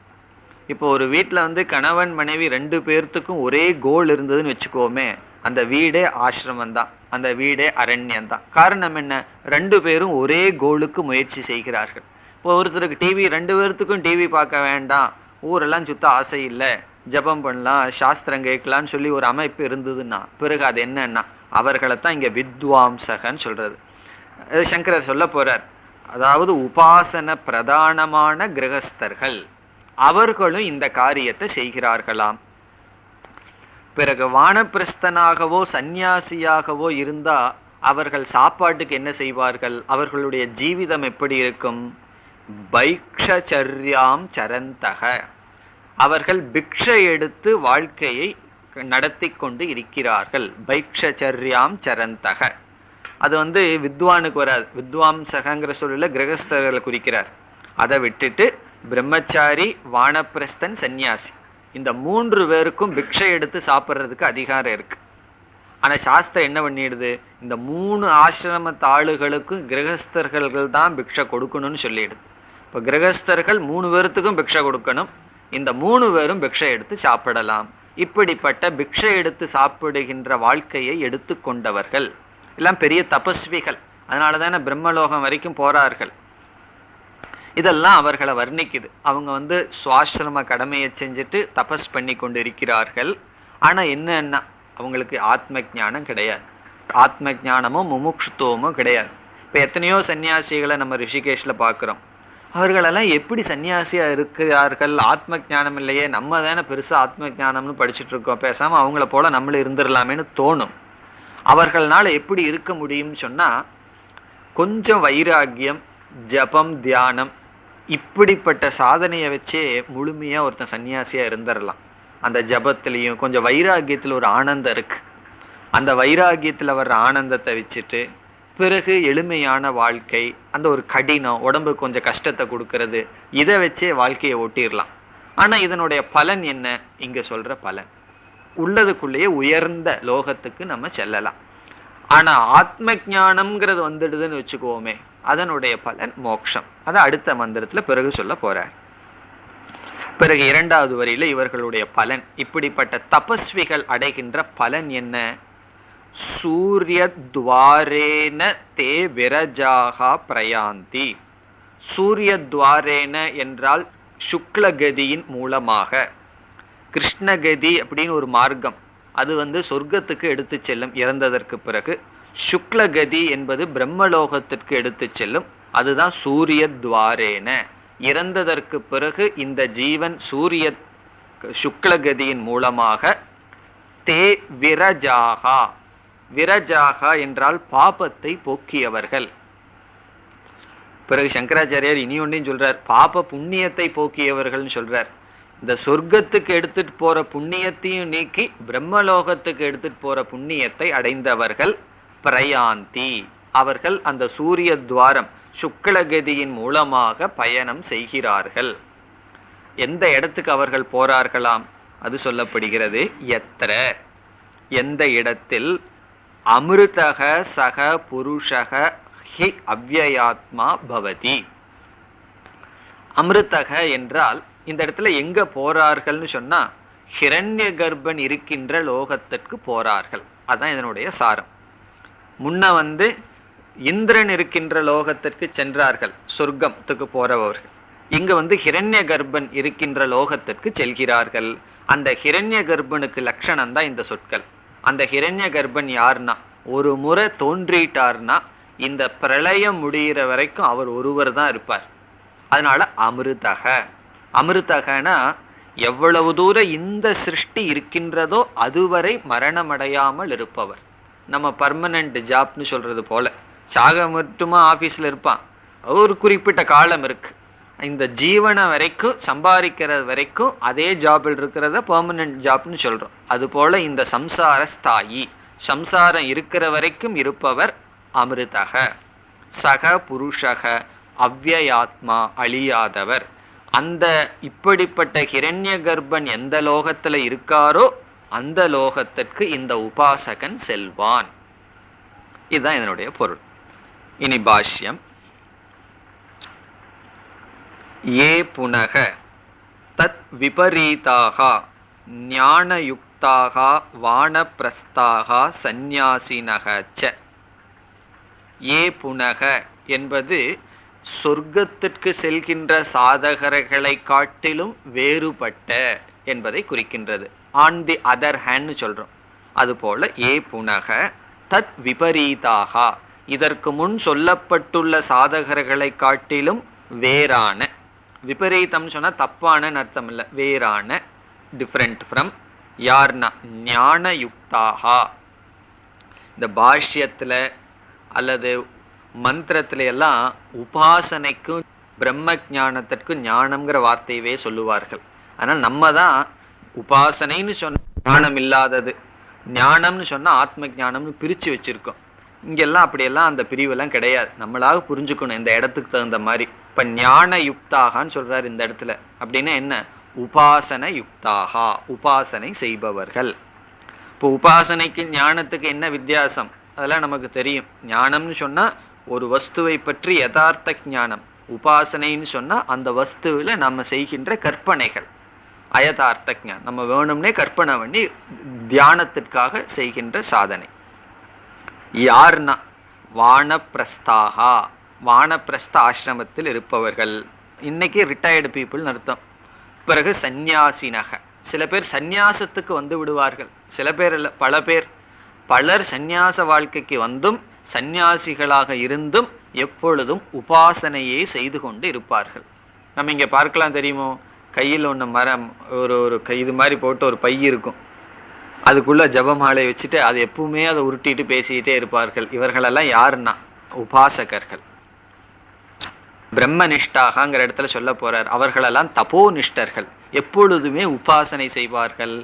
[SPEAKER 1] இப்போ ஒரு வீட்டில் வந்து கணவன் மனைவி 2 பேர்த்துக்கும் ஒரே கோல் இருந்ததுன்னு வச்சுக்கோமே, அந்த வீடே ஆசிரமந்தான், அந்த வீடே அரண்யந்தான். காரணம் என்ன? 2 பேரும் ஒரே கோலுக்கு முயற்சி செய்கிறார்கள். இப்போ ஒருத்தருக்கு டிவி, 2 பேர்த்துக்கும் டிவி பார்க்க வேண்டாம், ஊரெல்லாம் சுத்த ஆசை இல்லை, ஜபம் பண்ணலாம், சாஸ்திரம் கேட்கலான்னு சொல்லி ஒரு அமைப்பு இருந்ததுன்னா பிறகு அது என்னன்னா அவர்களைத்தான் இங்கே வித்வாம்சகன்னு சொல்றது. சங்கரர் சொல்ல போறார். அதாவது உபாசன பிரதானமான கிரகஸ்தர்கள் அவர்களும் இந்த காரியத்தை செய்கிறார்களாம். பிறகு வானப்பிரஸ்தனாகவோ சந்நியாசியாகவோ இருந்தா அவர்கள் சாப்பாட்டுக்கு என்ன செய்வார்கள்? அவர்களுடைய ஜீவிதம் எப்படி இருக்கும்? பைக்ஷச்சர்யாம் சரந்தக, அவர்கள் பிக்ஷை எடுத்து வாழ்க்கையை நடத்தி கொண்டு இருக்கிறார்கள். பைக்ஷச்சர்யாம் சரந்தக, அது வந்து வித்வானுக்கு வராது, வித்வாம்சகங்கிற சொல்ல கிரகஸ்தர்களை குறிக்கிறார். அதை விட்டுட்டு பிரம்மச்சாரி, வானப்பிரஸ்தன், சந்நியாசி, இந்த 3 பேருக்கும் பிக்ஷை எடுத்து சாப்பிட்றதுக்கு அதிகாரம் இருக்கு. ஆனால் சாஸ்திரம் என்ன பண்ணிடுது? இந்த 3 ஆசிரமத்து ஆளுகளுக்கும் கிரகஸ்தர்கள் தான் பிக்ஷை கொடுக்கணும்னு சொல்லிடுது. இப்போ கிரகஸ்தர்கள் 3 பேர்த்துக்கும் பிக்ஷை கொடுக்கணும், இந்த 3 பேரும் பிக்ஷை எடுத்து சாப்பிடலாம். இப்படிப்பட்ட பிக்ஷை எடுத்து சாப்பிடுகின்ற வாழ்க்கையை எடுத்து கொண்டவர்கள் எல்லாம் பெரிய தபஸ்விகள். அதனால தானே பிரம்மலோகம் வரைக்கும் போறார்கள். இதெல்லாம் அவர்களை வர்ணிக்குது. அவங்க வந்து சுவாசிரம கடமையை செஞ்சுட்டு தபஸ் பண்ணி கொண்டு இருக்கிறார்கள். ஆனால் என்னன்னா அவங்களுக்கு ஆத்ம ஞானம் கிடையாது, ஆத்ம ஞானமும் முமுட்சுத்துவமும் கிடையாது. இப்போ எத்தனையோ சன்னியாசிகளை நம்ம ரிஷிகேஷில் பார்க்குறோம். அவர்களெல்லாம் எப்படி சன்னியாசியாக இருக்கிறார்கள்? ஆத்ம ஞானம் இல்லையே, நம்ம தானே பெருசாக ஆத்ம ஞானம்னு படிச்சுட்டு இருக்கோம், பேசாமல் அவங்கள போல நம்மளும் இருந்துடலாமேன்னு தோணும். அவர்களால் எப்படி இருக்க முடியும்னு சொன்னால் கொஞ்சம் வைராக்கியம், ஜபம், தியானம், இப்படிப்பட்ட சாதனையை வச்சே முழுமையாக ஒருத்தன் சன்னியாசியாக இருந்துடலாம். அந்த ஜபத்துலேயும் கொஞ்சம் வைராக்கியத்தில் ஒரு ஆனந்தம் இருக்குது. அந்த வைராக்கியத்தில் வர்ற ஆனந்தத்தை வச்சுட்டு பிறகு எளிமையான வாழ்க்கை, அந்த ஒரு கடினம், உடம்பு கொஞ்சம் கஷ்டத்தை கொடுக்கறது, இதை வச்சே வாழ்க்கையை ஓட்டிடலாம். ஆனால் இதனுடைய பலன் என்ன? இங்கே சொல்கிற பலன் உள்ளதுக்குள்ளேயே உயர்ந்த லோகத்துக்கு நம்ம செல்லலாம். ஆனால் ஆத்ம ஞானம்ங்கிறது வந்துடுதுன்னு வச்சுக்குவோமே, அதனுடைய பலன் மோட்சம். அதை அடுத்த மந்திரத்தில் பிறகு சொல்ல போறார். பிறகு 2வது வரியில இவர்களுடைய பலன், இப்படிப்பட்ட தபஸ்விகள் அடைகின்ற பலன் என்ன? சூரியத்வாரேன தே விரஜாகா பிரயாந்தி. சூரியத்வாரேன என்றால் சுக்லகதியின் மூலமாக. கிருஷ்ணகதி அப்படின்னு ஒரு மார்க்கம், அது வந்து சொர்க்கத்துக்கு எடுத்து செல்லும் இறந்ததற்கு பிறகு. சுக்லகதி என்பது பிரம்மலோகத்திற்கு எடுத்து செல்லும், அதுதான் சூரியத்வாரேன. இறந்ததற்கு பிறகு இந்த ஜீவன் சூரிய சுக்லகதியின் மூலமாக தே விரஜாகா. விரஜாகா என்றால் பாபத்தை போக்கியவர்கள். பிறகு சங்கராச்சாரியார் இனி ஒன்றையும் சொல்றார், பாப புண்ணியத்தை போக்கியவர்கள்னு சொல்றார். இந்த சொர்க்கத்துக்கு எடுத்துட்டு போற புண்ணியத்தையும் நீக்கி பிரம்மலோகத்துக்கு எடுத்துட்டு போற புண்ணியத்தை அடைந்தவர்கள் பிரயாந்தி. அவர்கள் அந்த சூரிய துவாரம் சுக்லகதியின் மூலமாக பயணம் செய்கிறார்கள். எந்த இடத்துக்கு அவர்கள் போறார்களாம்? அது சொல்லப்படுகிறது. எத்திர, எந்த இடத்தில், அமிர்தக சக புருஷக ஹி அவ்யயாத்மா பவதி. அமிர்தக என்றால் இந்த இடத்துல எங்க போறார்கள்னு சொன்னா ஹிரண்ய கர்ப்பன் இருக்கின்ற லோகத்திற்கு போறார்கள். அதான் இதனுடைய சாரம். முன்ன வந்து இந்திரன் இருக்கின்ற லோகத்திற்கு சென்றார்கள், சொர்க்கத்துக்கு போறவர்கள். இங்க வந்து ஹிரண்ய கர்ப்பன் இருக்கின்ற லோகத்திற்கு செல்கிறார்கள். அந்த ஹிரண்ய கர்ப்பனுக்கு லட்சணம் தான் இந்த சொற்கள். அந்த ஹிரண்ய கர்ப்பன் யார்னா, ஒரு முறை தோன்றிட்டார்னா இந்த பிரளயம் முடிகிற வரைக்கும் அவர் ஒருவர் தான் இருப்பார். அதனால அமிர்தக. அமிர்தகனா எவ்வளவு தூரம் இந்த சிருஷ்டி இருக்கின்றதோ அதுவரை மரணமடையாமல் இருப்பவர். நம்ம பர்மனண்ட் ஜாப்னு சொல்றது போல, சாக மட்டுமா ஆஃபீஸில் இருப்பான், ஒரு குறிப்பிட்ட காலம் இருக்கு. இந்த ஜீவனை வரைக்கும் சம்பாதிக்கிறது வரைக்கும் அதே ஜாபில் இருக்கிறத பெர்மனன்ட் ஜாப்னு சொல்கிறோம். அதுபோல் இந்த சம்சார ஸ்தாயி, சம்சாரம் இருக்கிற வரைக்கும் இருப்பவர் அமிர்தக. சக புருஷக அவ்யயாத்மா, அழியாதவர். அந்த இப்படிப்பட்ட ஹிரண்ய கர்ப்பன் எந்த லோகத்தில் இருக்காரோ அந்த லோகத்திற்கு இந்த உபாசகன் செல்வான். இதுதான் இதனுடைய பொருள். இனி பாஷ்யம். ஏ புனக தத் விபரீதாக ஞானயுக்தாக வானப்பிரஸ்தாக சந்நியாசினக ச. ஏ புனக என்பது சொர்க்கத்திற்கு செல்கின்ற சாதகர்களை காட்டிலும் வேறுபட்ட என்பதை குறிக்கின்றது. ஆன் தி அதர் ஹேண்ட் சொல்றோம். அதுபோல ஏ புனக தத் விபரீதாக, இதற்கு முன் சொல்லப்பட்டுள்ள சாதகர்களை காட்டிலும் வேறான, விபரீதம் சொன்னா தப்பான அர்த்தம் இல்லை, வேறான, டிஃப்ரெண்ட் ஃப்ரம், யார்னா ஞானயுக்தாக. இந்த பாஷ்யத்துல அல்லது மந்திரத்துல எல்லாம் உபாசனைக்கும் பிரம்ம ஞானத்திற்கும் ஞானம்ங்கிற வார்த்தையவே சொல்லுவார்கள். ஆனால் நம்ம தான் உபாசனைன்னு சொன்ன ஞானம் இல்லாதது, ஞானம்னு சொன்னா ஆத்ம ஞானம்னு பிரிச்சு வச்சிருக்கோம். இங்கெல்லாம் அப்படியெல்லாம் அந்த பிரிவெல்லாம் கிடையாது. நம்மளாக புரிஞ்சுக்கணும் இந்த இடத்துக்கு தகுந்த மாதிரி. இப்ப ஞான யுக்தாகான்னு சொல்றாரு இந்த இடத்துல. அப்படின்னா என்ன? உபாசன யுக்தாகா, உபாசனை செய்பவர்கள். இப்போ உபாசனைக்கு ஞானத்துக்கு என்ன வித்தியாசம் அதெல்லாம் நமக்கு தெரியும். ஞானம்னு சொன்னா ஒரு வஸ்துவை பற்றி யதார்த்த ஞானம், உபாசனைன்னு சொன்னா அந்த வஸ்துவில் நம்ம செய்கின்ற கற்பனைகள், அயதார்த்த ஞானம், நம்ம வேணும்னே கற்பனை பண்ணி தியானத்திற்காக செய்கின்ற சாதனை. யார்னா வானப்பிரஸ்தாகா, வானப்பிரஸ்த ஆசிரமத்தில் இருப்பவர்கள். இன்னைக்கு ரிட்டையர்டு பீப்புள்னு அர்த்தம். பிறகு சந்நியாசினக, சில பேர் சந்நியாசத்துக்கு வந்து விடுவார்கள், சில பேர் இல்லை, பல பேர். பலர் சந்நியாச வாழ்க்கைக்கு வந்தும் சந்நியாசிகளாக இருந்தும் எப்பொழுதும் உபாசனையே செய்து கொண்டு இருப்பார்கள். நம்ம இங்கே பார்க்கலாம், தெரியுமோ, கையில் ஒன்று மரம், ஒரு இது மாதிரி போட்டு ஒரு பை இருக்கும், அதுக்குள்ள ஜபமாலை வச்சுட்டு அது எப்பவுமே அதை உருட்டிட்டு பேசிக்கிட்டே இருப்பார்கள். இவர்களெல்லாம் யாருன்னா உபாசகர்கள். பிரம்மனிஷ்டாகங்கிற இடத்துல சொல்ல போறார். அவர்களெல்லாம் தபோனிஷ்டர்கள், எப்பொழுதுமே உபாசனை செய்வார்கள்.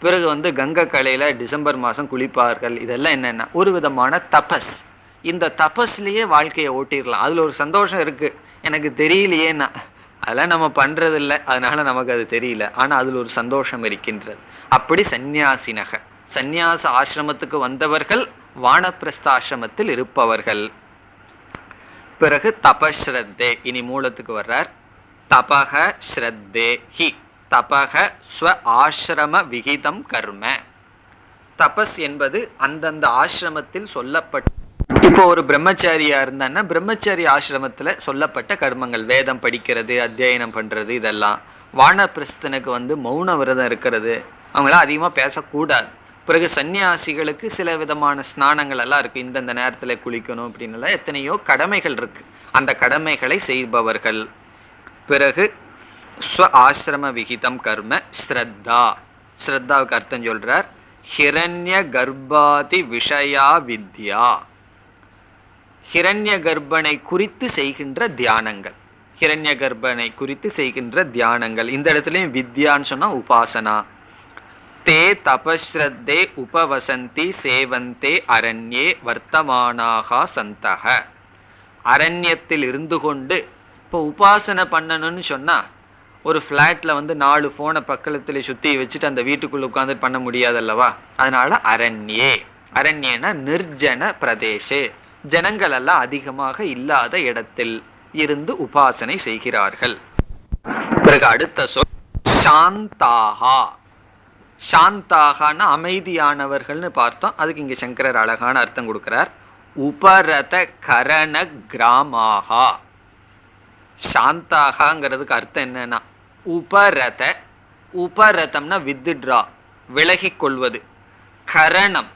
[SPEAKER 1] பிறகு கங்கை கலையில டிசம்பர் மாதம் குளிப்பார்கள். இதெல்லாம் என்னென்னா ஒரு விதமான தபஸ். இந்த தபஸ்லேயே வாழ்க்கையை ஓட்டிடலாம். அதில் ஒரு சந்தோஷம் இருக்கு. எனக்கு தெரியலையேன்னா அதெல்லாம் நம்ம பண்றது இல்லை, அதனால நமக்கு அது தெரியல, ஆனால் அதில் ஒரு சந்தோஷம் இருக்கின்றது. அப்படி சந்நியாசினக, சந்நியாச ஆசிரமத்துக்கு வந்தவர்கள், வானப்பிரஸ்த ஆசிரமத்தில் இருப்பவர்கள். பிறகு தபஸ்ரத்தே, இனி மூலத்துக்கு வர்றார். தபக ஸ்ரத்தே ஹி, தபக ஸ்வ ஆசிரம விகிதம் கர்ம. தபஸ் என்பது அந்தந்த ஆசிரமத்தில் சொல்லப்பட்ட, இப்போ ஒரு பிரம்மச்சாரியா இருந்தான்னா பிரம்மச்சாரி ஆசிரமத்துல சொல்லப்பட்ட கர்மங்கள், வேதம் படிக்கிறது, அத்தியாயனம் பண்றது, இதெல்லாம். வானப்பிரஸ்தனுக்கு மௌன விரதம் இருக்கிறது, அவங்களாம் அதிகமா பேசக்கூடாது. பிறகு சன்னியாசிகளுக்கு சில விதமான ஸ்நானங்கள் எல்லாம் இருக்கு, இந்தந்த நேரத்துல குளிக்கணும் அப்படின்னு எத்தனையோ கடமைகள் இருக்கு. அந்த கடமைகளை செய்பவர்கள். பிறகு ஸ்வ ஆசிரம விகிதம் கர்ம ஸ்ரத்தா, ஸ்ரத்தாவுக்கு அர்த்தம் சொல்றார். ஹிரண்ய கர்ப்பாதி விஷயா வித்யா, ஹிரண்ய கர்ப்பனை குறித்து செய்கின்ற தியானங்கள், ஹிரண்ய கர்ப்பனை குறித்து செய்கின்ற தியானங்கள். இந்த இடத்துலயும் வித்யான்னு சொன்னா உபாசனா. தே தபஸ்ரத்தே உபவசந்தி சேவந்தே அரண்யே வர்த்தமானாகா சந்தக. அரண்யத்தில் இருந்து கொண்டு, இப்போ உபாசனை பண்ணணும்னு சொன்னா ஒரு ஃப்ளாட்ல 4 ஃபோனை பக்கத்துல சுத்தி வச்சுட்டு அந்த வீட்டுக்குள்ள உட்காந்து பண்ண முடியாதல்லவா. அதனால அரண்யே, அரண்யனா நிர்ஜன பிரதேசே, ஜனங்கள் எல்லாம் அதிகமாக இல்லாத இடத்தில் இருந்து உபாசனை செய்கிறார்கள். பிறகு அடுத்த சொல் சாந்தாகா. சாந்தாகனா அமைதியானவர்கள்னு பார்த்தோம். அதுக்கு இங்க சங்கரர் அழகான அர்த்தம் கொடுக்கிறார். உபரத கரண கிராமாகா. சாந்தாகாங்கிறதுக்கு அர்த்தம் என்னன்னா உபரத, உபரதம்னா வித்ட்ரா, விலகி கொள்வது. கரணம்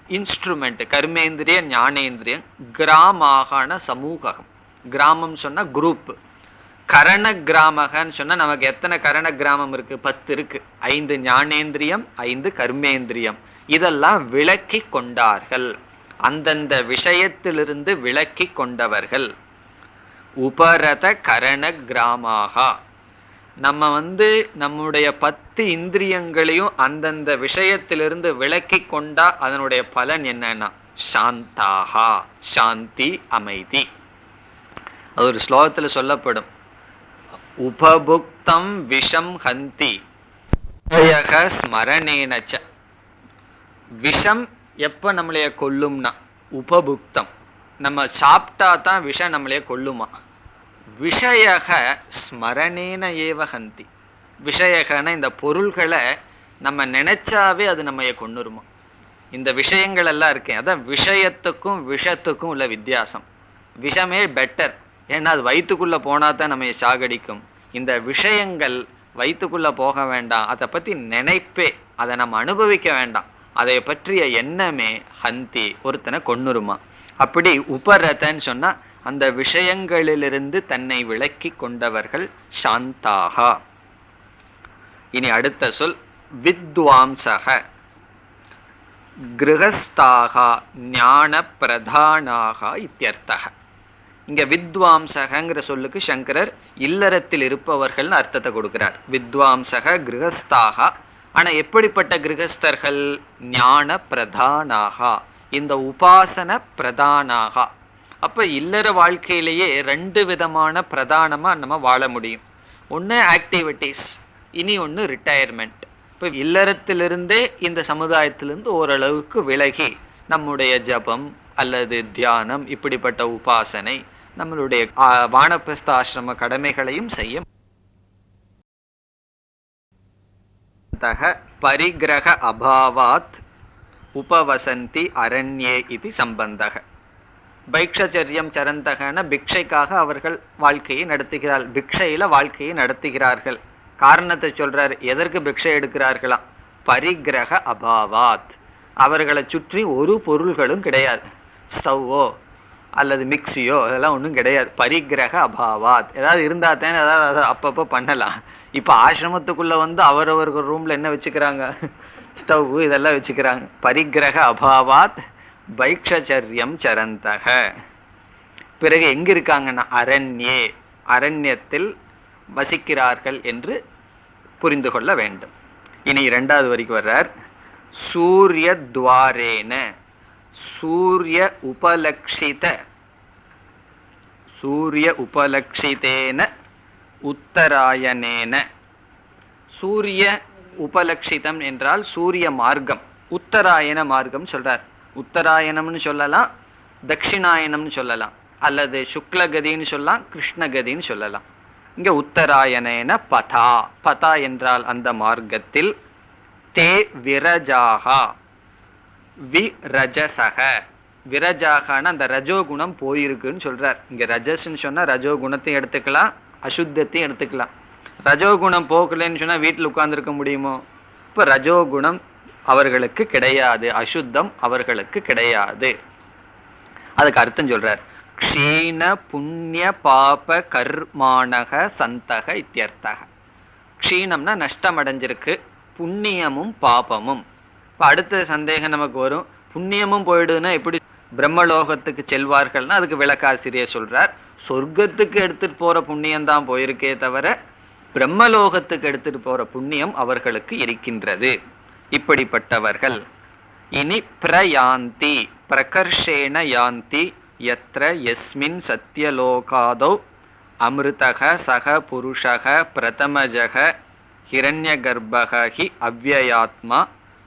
[SPEAKER 1] இன்ஸ்ட்ருமெண்ட், கர்மேந்திரிய ஞானேந்திரியம். கிராமாகான சமூகம், கிராமம் சொன்னா குரூப். கரண கிராமகன்னு சொன்னா நமக்கு எத்தனை கரண கிராமம் இருக்கு? 10 இருக்கு. 5 ஞானேந்திரியம், 5 கர்மேந்திரியம். இதெல்லாம் விலக்கி கொண்டார்கள், அந்தந்த விஷயத்திலிருந்து விலக்கி கொண்டவர்கள். உபரத கரண கிராமாகா. நம்ம நம்முடைய 10 இந்திரியங்களையும் அந்தந்த விஷயத்திலிருந்து விலக்கி கொண்டா அதனுடைய பலன் என்னன்னா சாந்தாகா, சாந்தி, அமைதி. அது ஒரு ஸ்லோகத்துல சொல்லப்படும். உபபுக்தம் விஷம் ஹந்தி ஸ்மரணேனச்ச. விஷம் எப்ப நம்மளைய கொல்லும்னா உபபுக்தம், நம்ம சாப்பிட்டா தான் விஷம் நம்மளே கொல்லுமா? விஷயக ஸ்மரணேன ஏவ ஹந்தி. விஷயகன இந்த பொருள்களை நம்ம நினைச்சாவே அது நம்ம கொன்னுருமா. இந்த விஷயங்கள் எல்லாம் இருக்கேன், அதான் விஷயத்துக்கும் விஷத்துக்கும் உள்ள வித்தியாசம். விஷமே பெட்டர், ஏன்னா அது வயிற்றுக்குள்ள போனா தான் நம்ம சாகடிக்கும். இந்த விஷயங்கள் வயிற்றுக்குள்ள போக வேண்டாம், அதை பத்தி நினைப்பே, அதை நம்ம அனுபவிக்க வேண்டாம், அதை பற்றிய எண்ணமே ஹந்தி ஒருத்தனை கொன்னுருமா. அப்படி உபரதன்னு சொன்னா அந்த விஷயங்களிலிருந்து தன்னை விலக்கி கொண்டவர்கள் சாந்தாகா. இனி அடுத்த சொல் வித்வாம்சக. கிரகஸ்தாகா ஞான பிரதானாகா இத்தியர்த்தக. இங்க வித்வாம்சகங்கிற சொல்லுக்கு சங்கரர் இல்லறத்தில் இருப்பவர்கள் அர்த்தத்தை கொடுக்கிறார். வித்வாம்சக கிரகஸ்தாகா. ஆனா எப்படிப்பட்ட கிரகஸ்தர்கள்? ஞான பிரதானாகா, இந்த உபாசன பிரதானாகா. அப்ப இல்லற வாழ்க்கையிலேயே 2 விதமான பிரதானமா நம்ம வாழ முடியும். ஒன்று ஆக்டிவிட்டிஸ், இனி ஒன்று ரிட்டையர்மெண்ட். இப்போ இல்லறத்திலிருந்தே இந்த சமுதாயத்திலிருந்து ஓரளவுக்கு விலகி நம்முடைய ஜபம் அல்லது தியானம், இப்படிப்பட்ட உபாசனை, நம்மளுடைய வானப்பிரஸ்த ஆசிரம கடமைகளையும் செய்ய. பரிகிரக அபாவாத் உபவசந்தி அரண்யே இது சம்பந்தக. பைக்ஷச்சரியம் சரந்தகன பிக்ஷைக்காக அவர்கள் வாழ்க்கையை நடத்துகிறார், பிக்ஷையில வாழ்க்கையை நடத்துகிறார்கள். காரணத்தை சொல்றார், எதற்கு பிக்ஷை எடுக்கிறார்களாம்? பரிகிரக அபாவாத், அவர்களை சுற்றி ஒரு பொருள்களும் கிடையாது, ஸ்டவ்வோ அல்லது மிக்சியோ அதெல்லாம் ஒன்றும் கிடையாது. பரிகிரக அபாவாத், ஏதாவது இருந்தா தானே ஏதாவது அப்பப்போ பண்ணலாம். இப்போ ஆசிரமத்துக்குள்ள வந்து அவரவர்கள் ரூம்ல என்ன வச்சுக்கிறாங்க? ஸ்டவ் இதெல்லாம் வச்சுக்கிறாங்க. பரிகிரக அபாவாத் பைக்ஷச்சரியம் சரந்தக. பிறகு எங்க இருக்காங்கன்னா அரண்யே, அரண்யத்தில் வசிக்கிறார்கள் என்று புரிந்து கொள்ள வேண்டும். இனி 2வது வரைக்கும் வர்றார். சூரிய துவாரேன, சூரிய உபலக்ஷித, சூரிய உபலக்ஷிதேன உத்தராயணேன. சூரிய உபலக்ஷிதம் என்றால் சூரிய மார்க்கம், உத்தராயண மார்க்கம் சொல்றார். உத்தராயணம்னு சொல்லலாம், தட்சிணாயணம்னு சொல்லலாம், அல்லது சுக்லகதின்னு சொல்லலாம், கிருஷ்ணகதின்னு சொல்லலாம். இங்க உத்தராயணேன பதா, பதா என்றால் அந்த மார்க்கத்தில். தே விரஜாகா, விரஜசக, விரஜாகான அந்த ரஜோகுணம் போயிருக்குன்னு சொல்றார். இங்க ரஜஸ்ன்னு சொன்னா ரஜோகுணத்தையும் எடுத்துக்கலாம், அசுத்தத்தையும் எடுத்துக்கலாம். ரஜோகுணம் போகலன்னு சொன்னா வீட்டில் உட்கார்ந்துருக்க முடியுமோ? இப்போ ரஜோகுணம் அவர்களுக்கு கிடையாது, அசுத்தம் அவர்களுக்கு கிடையாது. அதுக்கு அர்த்தம் சொல்றார். க்ஷீண புண்ணிய பாப கர்மாணக சந்தக இத்தியர்த்தக. க்ஷீணம்னா நஷ்டம் அடைஞ்சிருக்கு, புண்ணியமும் பாபமும். இப்போ அடுத்த சந்தேகம் நமக்கு வரும், புண்ணியமும் போயிடுதுன்னா எப்படி பிரம்மலோகத்துக்கு செல்வார்கள்னா அதுக்கு விளக்காசிரியர் சொல்றார், சொர்க்கத்துக்கு எடுத்துட்டு போற புண்ணியம்தான் போயிருக்கே தவிர பிரம்மலோகத்துக்கு எடுத்துட்டு போற புண்ணியம் அவர்களுக்கு இருக்கின்றது. இப்படிப்பட்டவர்கள் இனி பிரயாந்தி, பிரகர்ஷேண யாந்தி யத்ர யஸ்மின் சத்யலோகாதௌ அமிர்தக சக புருஷக பிரதமஜக ஹிரண்யகர்ப்பக ஹி அவ்யயாத்மா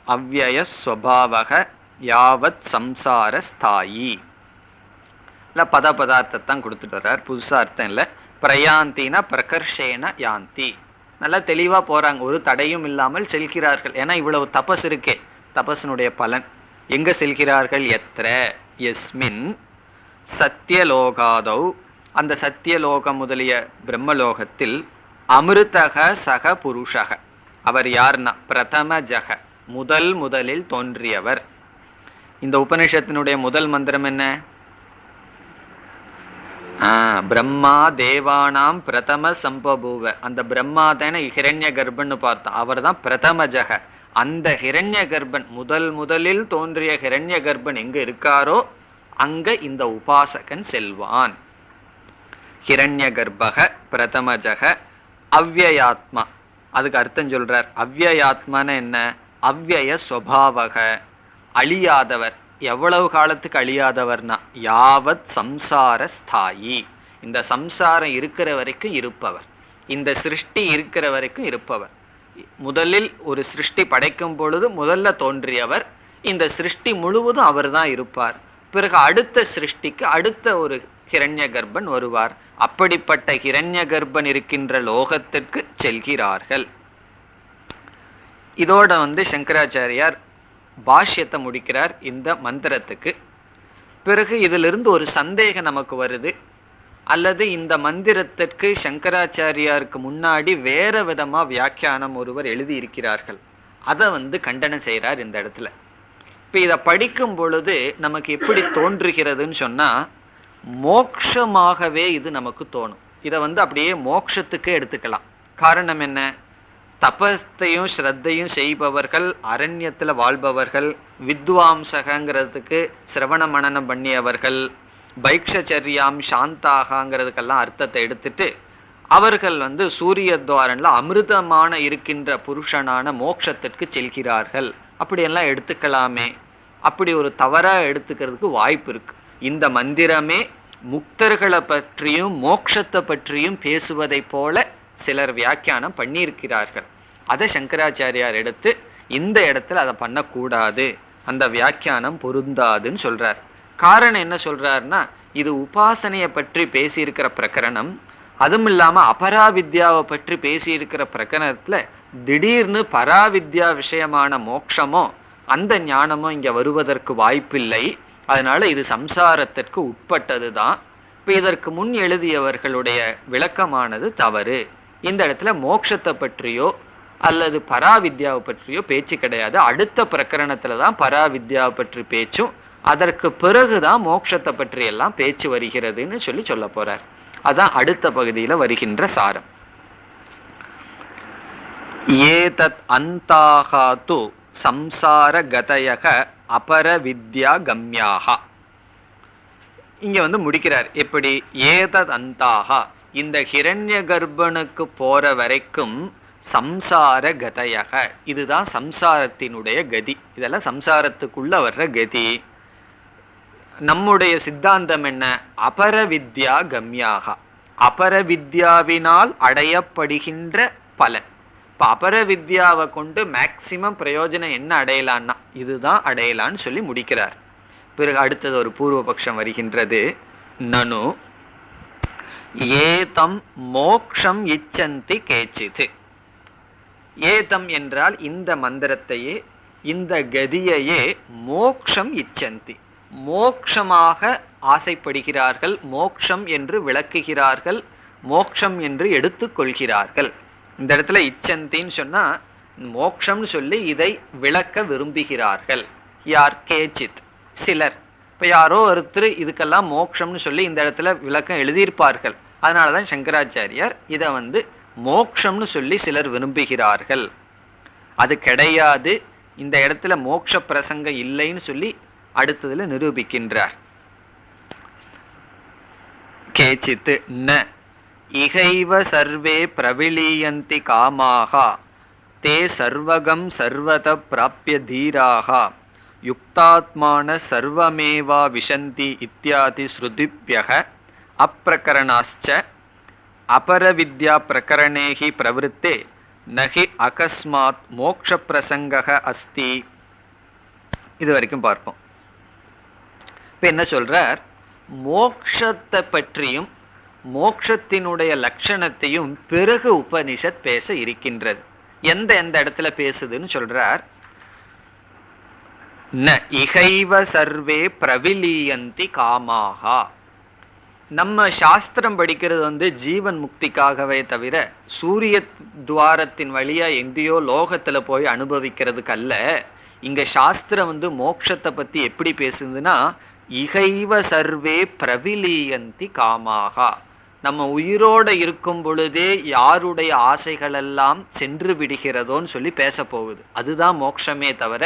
[SPEAKER 1] அவ்யய ஸ்வபாவக யாவத் சம்சார ஸ்தாயி. இல்லை பதார்த்தத்தான் கொடுத்துட்டு வர்றார், புதுசா அர்த்தம் இல்லை. பிரயாந்தினா பிரகர்ஷேன யாந்தி, நல்லா தெளிவா போறாங்க, ஒரு தடையும் இல்லாமல் செல்கிறார்கள். ஏன்னா இவ்வளவு தபஸ் இருக்கே, தபஸினுடைய பலன். எங்க செல்கிறார்கள்? எத்திர யஸ்மின் சத்தியலோகாதௌ, அந்த சத்தியலோகம் முதலிய பிரம்மலோகத்தில். அமிர்தக சக புருஷக, அவர் யார்னா பிரதம ஜக, முதலில் தோன்றியவர். இந்த உபனிஷத்தினுடைய முதல் மந்திரம் என்ன? பிரம்மா தேவானாம் பிரதம சம்பபூவ. அந்த பிரம்மா தானே ஹிரண்ய கர்ப்பன்னு பார்த்தோம், அவர் தான் பிரதம ஜக. அந்த ஹிரண்ய கர்ப்பன், முதலில் தோன்றிய ஹிரண்ய கர்ப்பன் எங்க இருக்காரோ அங்க இந்த உபாசகன் செல்வான். ஹிரண்ய கர்ப்பக பிரதம ஜக அவ்யயாத்மா. அதுக்கு அர்த்தம் சொல்றார். அவ்யயாத்மான என்ன? அவ்யய ஸ்வபாவக, அழியாதவர். எவ்வளவு காலத்துக்கு அழியாதவர்னா யாவத் சம்சார ஸ்தாயி, இந்த சம்சாரம் இருக்கிற வரைக்கும் இருப்பவர், இந்த சிருஷ்டி இருக்கிற வரைக்கும் இருப்பவர். முதலில் ஒரு சிருஷ்டி படைக்கும் பொழுது முதல்ல தோன்றியவர், இந்த சிருஷ்டி முழுவதும் அவர் தான் இருப்பார். பிறகு அடுத்த சிருஷ்டிக்கு அடுத்த ஒரு ஹிரண்ய கர்ப்பன் வருவார். அப்படிப்பட்ட ஹிரண்ய கர்ப்பன் இருக்கின்ற லோகத்திற்கு செல்கிறார்கள். இதோட சங்கராச்சாரியார் பாஷ்யத்தை முடிக்கிறார் இந்த மந்திரத்துக்கு. பிறகு இதிலிருந்து ஒரு சந்தேகம் நமக்கு வருது, அல்லது இந்த மந்திரத்திற்கு சங்கராச்சாரியாருக்கு முன்னாடி வேற விதமா வியாக்கியானம் ஒருவர் எழுதி இருக்கிறார்கள், அதை கண்டனம் செய்கிறார் இந்த இடத்துல. இப்போ இதை படிக்கும் பொழுது நமக்கு எப்படி தோன்றுகிறதுன்னு சொன்னா, மோக்ஷமாகவே இது நமக்கு தோணும். இதை அப்படியே மோக்ஷத்துக்கே எடுத்துக்கலாம். காரணம் என்ன? தபஸ்தையும் ஸ்ரத்தையும் செய்பவர்கள், அரண்யத்தில் வாழ்பவர்கள், வித்வாம்சகங்கிறதுக்கு சிரவண மனனம் பண்ணியவர்கள், பைக்ஷச்சரியாம் சாந்தாகங்கிறதுக்கெல்லாம் அர்த்தத்தை எடுத்துட்டு அவர்கள் சூரிய துவாரன்ல அமிர்தமான இருக்கின்ற புருஷனான மோட்சத்திற்கு செல்கிறார்கள் அப்படியெல்லாம் எடுத்துக்கலாமே. அப்படி ஒரு தவறா எடுத்துக்கிறதுக்கு வாய்ப்பு இருக்கு. இந்த மந்திரமே முக்தர்களை பற்றியும் மோட்சத்தை பற்றியும் பேசுவதை போல சிலர் வியாக்கியானம் பண்ணியிருக்கிறார்கள். அதை சங்கராச்சாரியார் எடுத்து இந்த இடத்துல அதை பண்ணக்கூடாது, அந்த வியாக்கியானம் பொருந்தாதுன்னு சொல்றார். காரணம் என்ன சொல்றாருன்னா, இது உபாசனையை பற்றி பேசியிருக்கிற பிரகரணம். அதுவும் இல்லாம அபராவித்யாவை பற்றி பேசியிருக்கிற பிரகரணத்துல திடீர்னு பராவித்யா விஷயமான மோட்சமோ அந்த ஞானமோ இங்க வருவதற்கு வாய்ப்பில்லை. அதனால இது சம்சாரத்திற்கு உட்பட்டது தான். இப்போ இதற்கு முன் எழுதியவர்களுடைய விளக்கமானது தவறு. இந்த இடத்துல மோட்சத்தை பற்றியோ அல்லது பராவித்யாவை பற்றியோ பேச்சு கிடையாது. அடுத்த பிரகரணத்துல தான் பராவித்யாவை பற்றி பேச்சும், அதற்கு பிறகுதான் மோட்சத்தை பற்றி எல்லாம் பேச்சு வருகிறதுன்னு சொல்ல போறார். அதான் அடுத்த பகுதியில வருகின்ற சாரம். ஏதத் அந்தாஹாது சம்சார கதயக அபர வித்யா கம்யாக. இங்க முடிக்கிறார். எப்படி? ஏதத் அந்தாஹா, இந்த ஹிரண்ய கர்ப்பனுக்கு போற வரைக்கும் சம்சார கதயக, இதுதான் சம்சாரத்தினுடைய கதி. இதெல்லாம் சம்சாரத்துக்குள்ள வர்ற கதி. நம்முடைய சித்தாந்தம் என்ன? அபரவித்யா கம்யாக, அபரவித்யாவினால் அடையப்படுகின்ற பலன். இப்போ அபரவித்யாவை கொண்டு மேக்சிமம் பிரயோஜனம் என்ன அடையலான்னா இதுதான் அடையலான்னு சொல்லி முடிக்கிறார். பிறகு அடுத்தது ஒரு பூர்வபக்ஷம் வருகின்றது. நனு ஏதம் மோக்ஷம் இச்சந்தி கேச்சிது. ஏதம் என்றால் இந்த மந்திரத்தையே, இந்த கதியையே மோக்ஷம் இச்சந்தி, மோக்ஷமாக ஆசைப்படுகிறார்கள், மோக்ஷம் என்று விளக்குகிறார்கள், மோக்ஷம் என்று எடுத்துக்கொள்கிறார்கள். இந்த இடத்துல இச்சந்தின்னு சொன்னா மோக்ஷம்னு சொல்லி இதை விளக்க விரும்புகிறார்கள். யார்? கேச்சித், சிலர். இப்போ யாரோ ஒருத்தர் இதுக்கெல்லாம் மோக்ஷம்னு சொல்லி இந்த இடத்துல விளக்கம் எழுதியிருப்பார்கள். அதனாலதான் சங்கராச்சாரியார் இதை மோக்ஷம்னு சொல்லி சிலர் விரும்புகிறார்கள். அது கிடையாது, இந்த இடத்துல மோக்ஷ பிரசங்கம் இல்லைன்னு சொல்லி அடுத்ததுல நிரூபிக்கின்றார். கேச்சித் ந இகைவ சர்வே பிரவிலீயந்தி காமாக தே சர்வகம் சர்வத பிராப்ய தீராக யுக்தாத்மான சர்வமேவா விஷந்தி இத்யாதி ஸ்ருதிப்யக அப்பிரகரணாச்ச அபரவித்யா பிரகரணேஹி பிரவருத்தே நஹி அகஸ்மாத் மோக்ஷ பிரசங்கக அஸ்தி. இது வரைக்கும் பார்ப்போம். இப்போ என்ன சொல்றார்? மோக்ஷத்தை பற்றியும் மோக்ஷத்தினுடைய லட்சணத்தையும் பிறகு உபனிஷத் பேச இருக்கின்றது. எந்த இடத்துல பேசுதுன்னு சொல்றார். ந இகைவ சர்வே பிரவிலீயந்தி காமாகா. நம்ம சாஸ்திரம் படிக்கிறது ஜீவன் முக்திக்காகவே தவிர சூரிய துவாரத்தின் வழியா எங்கேயோ லோகத்துல போய் அனுபவிக்கிறதுக்கு அல்ல. இங்க சாஸ்திரம் மோட்சத்தை பத்தி எப்படி பேசுதுன்னா, இகைவ சர்வே பிரவிலீயந்தி காமாகா, நம்ம உயிரோட இருக்கும் பொழுதே யாருடைய ஆசைகள் எல்லாம் சென்று விடுகிறதோன்னு சொல்லி பேச போகுது. அதுதான் மோட்சமே தவிர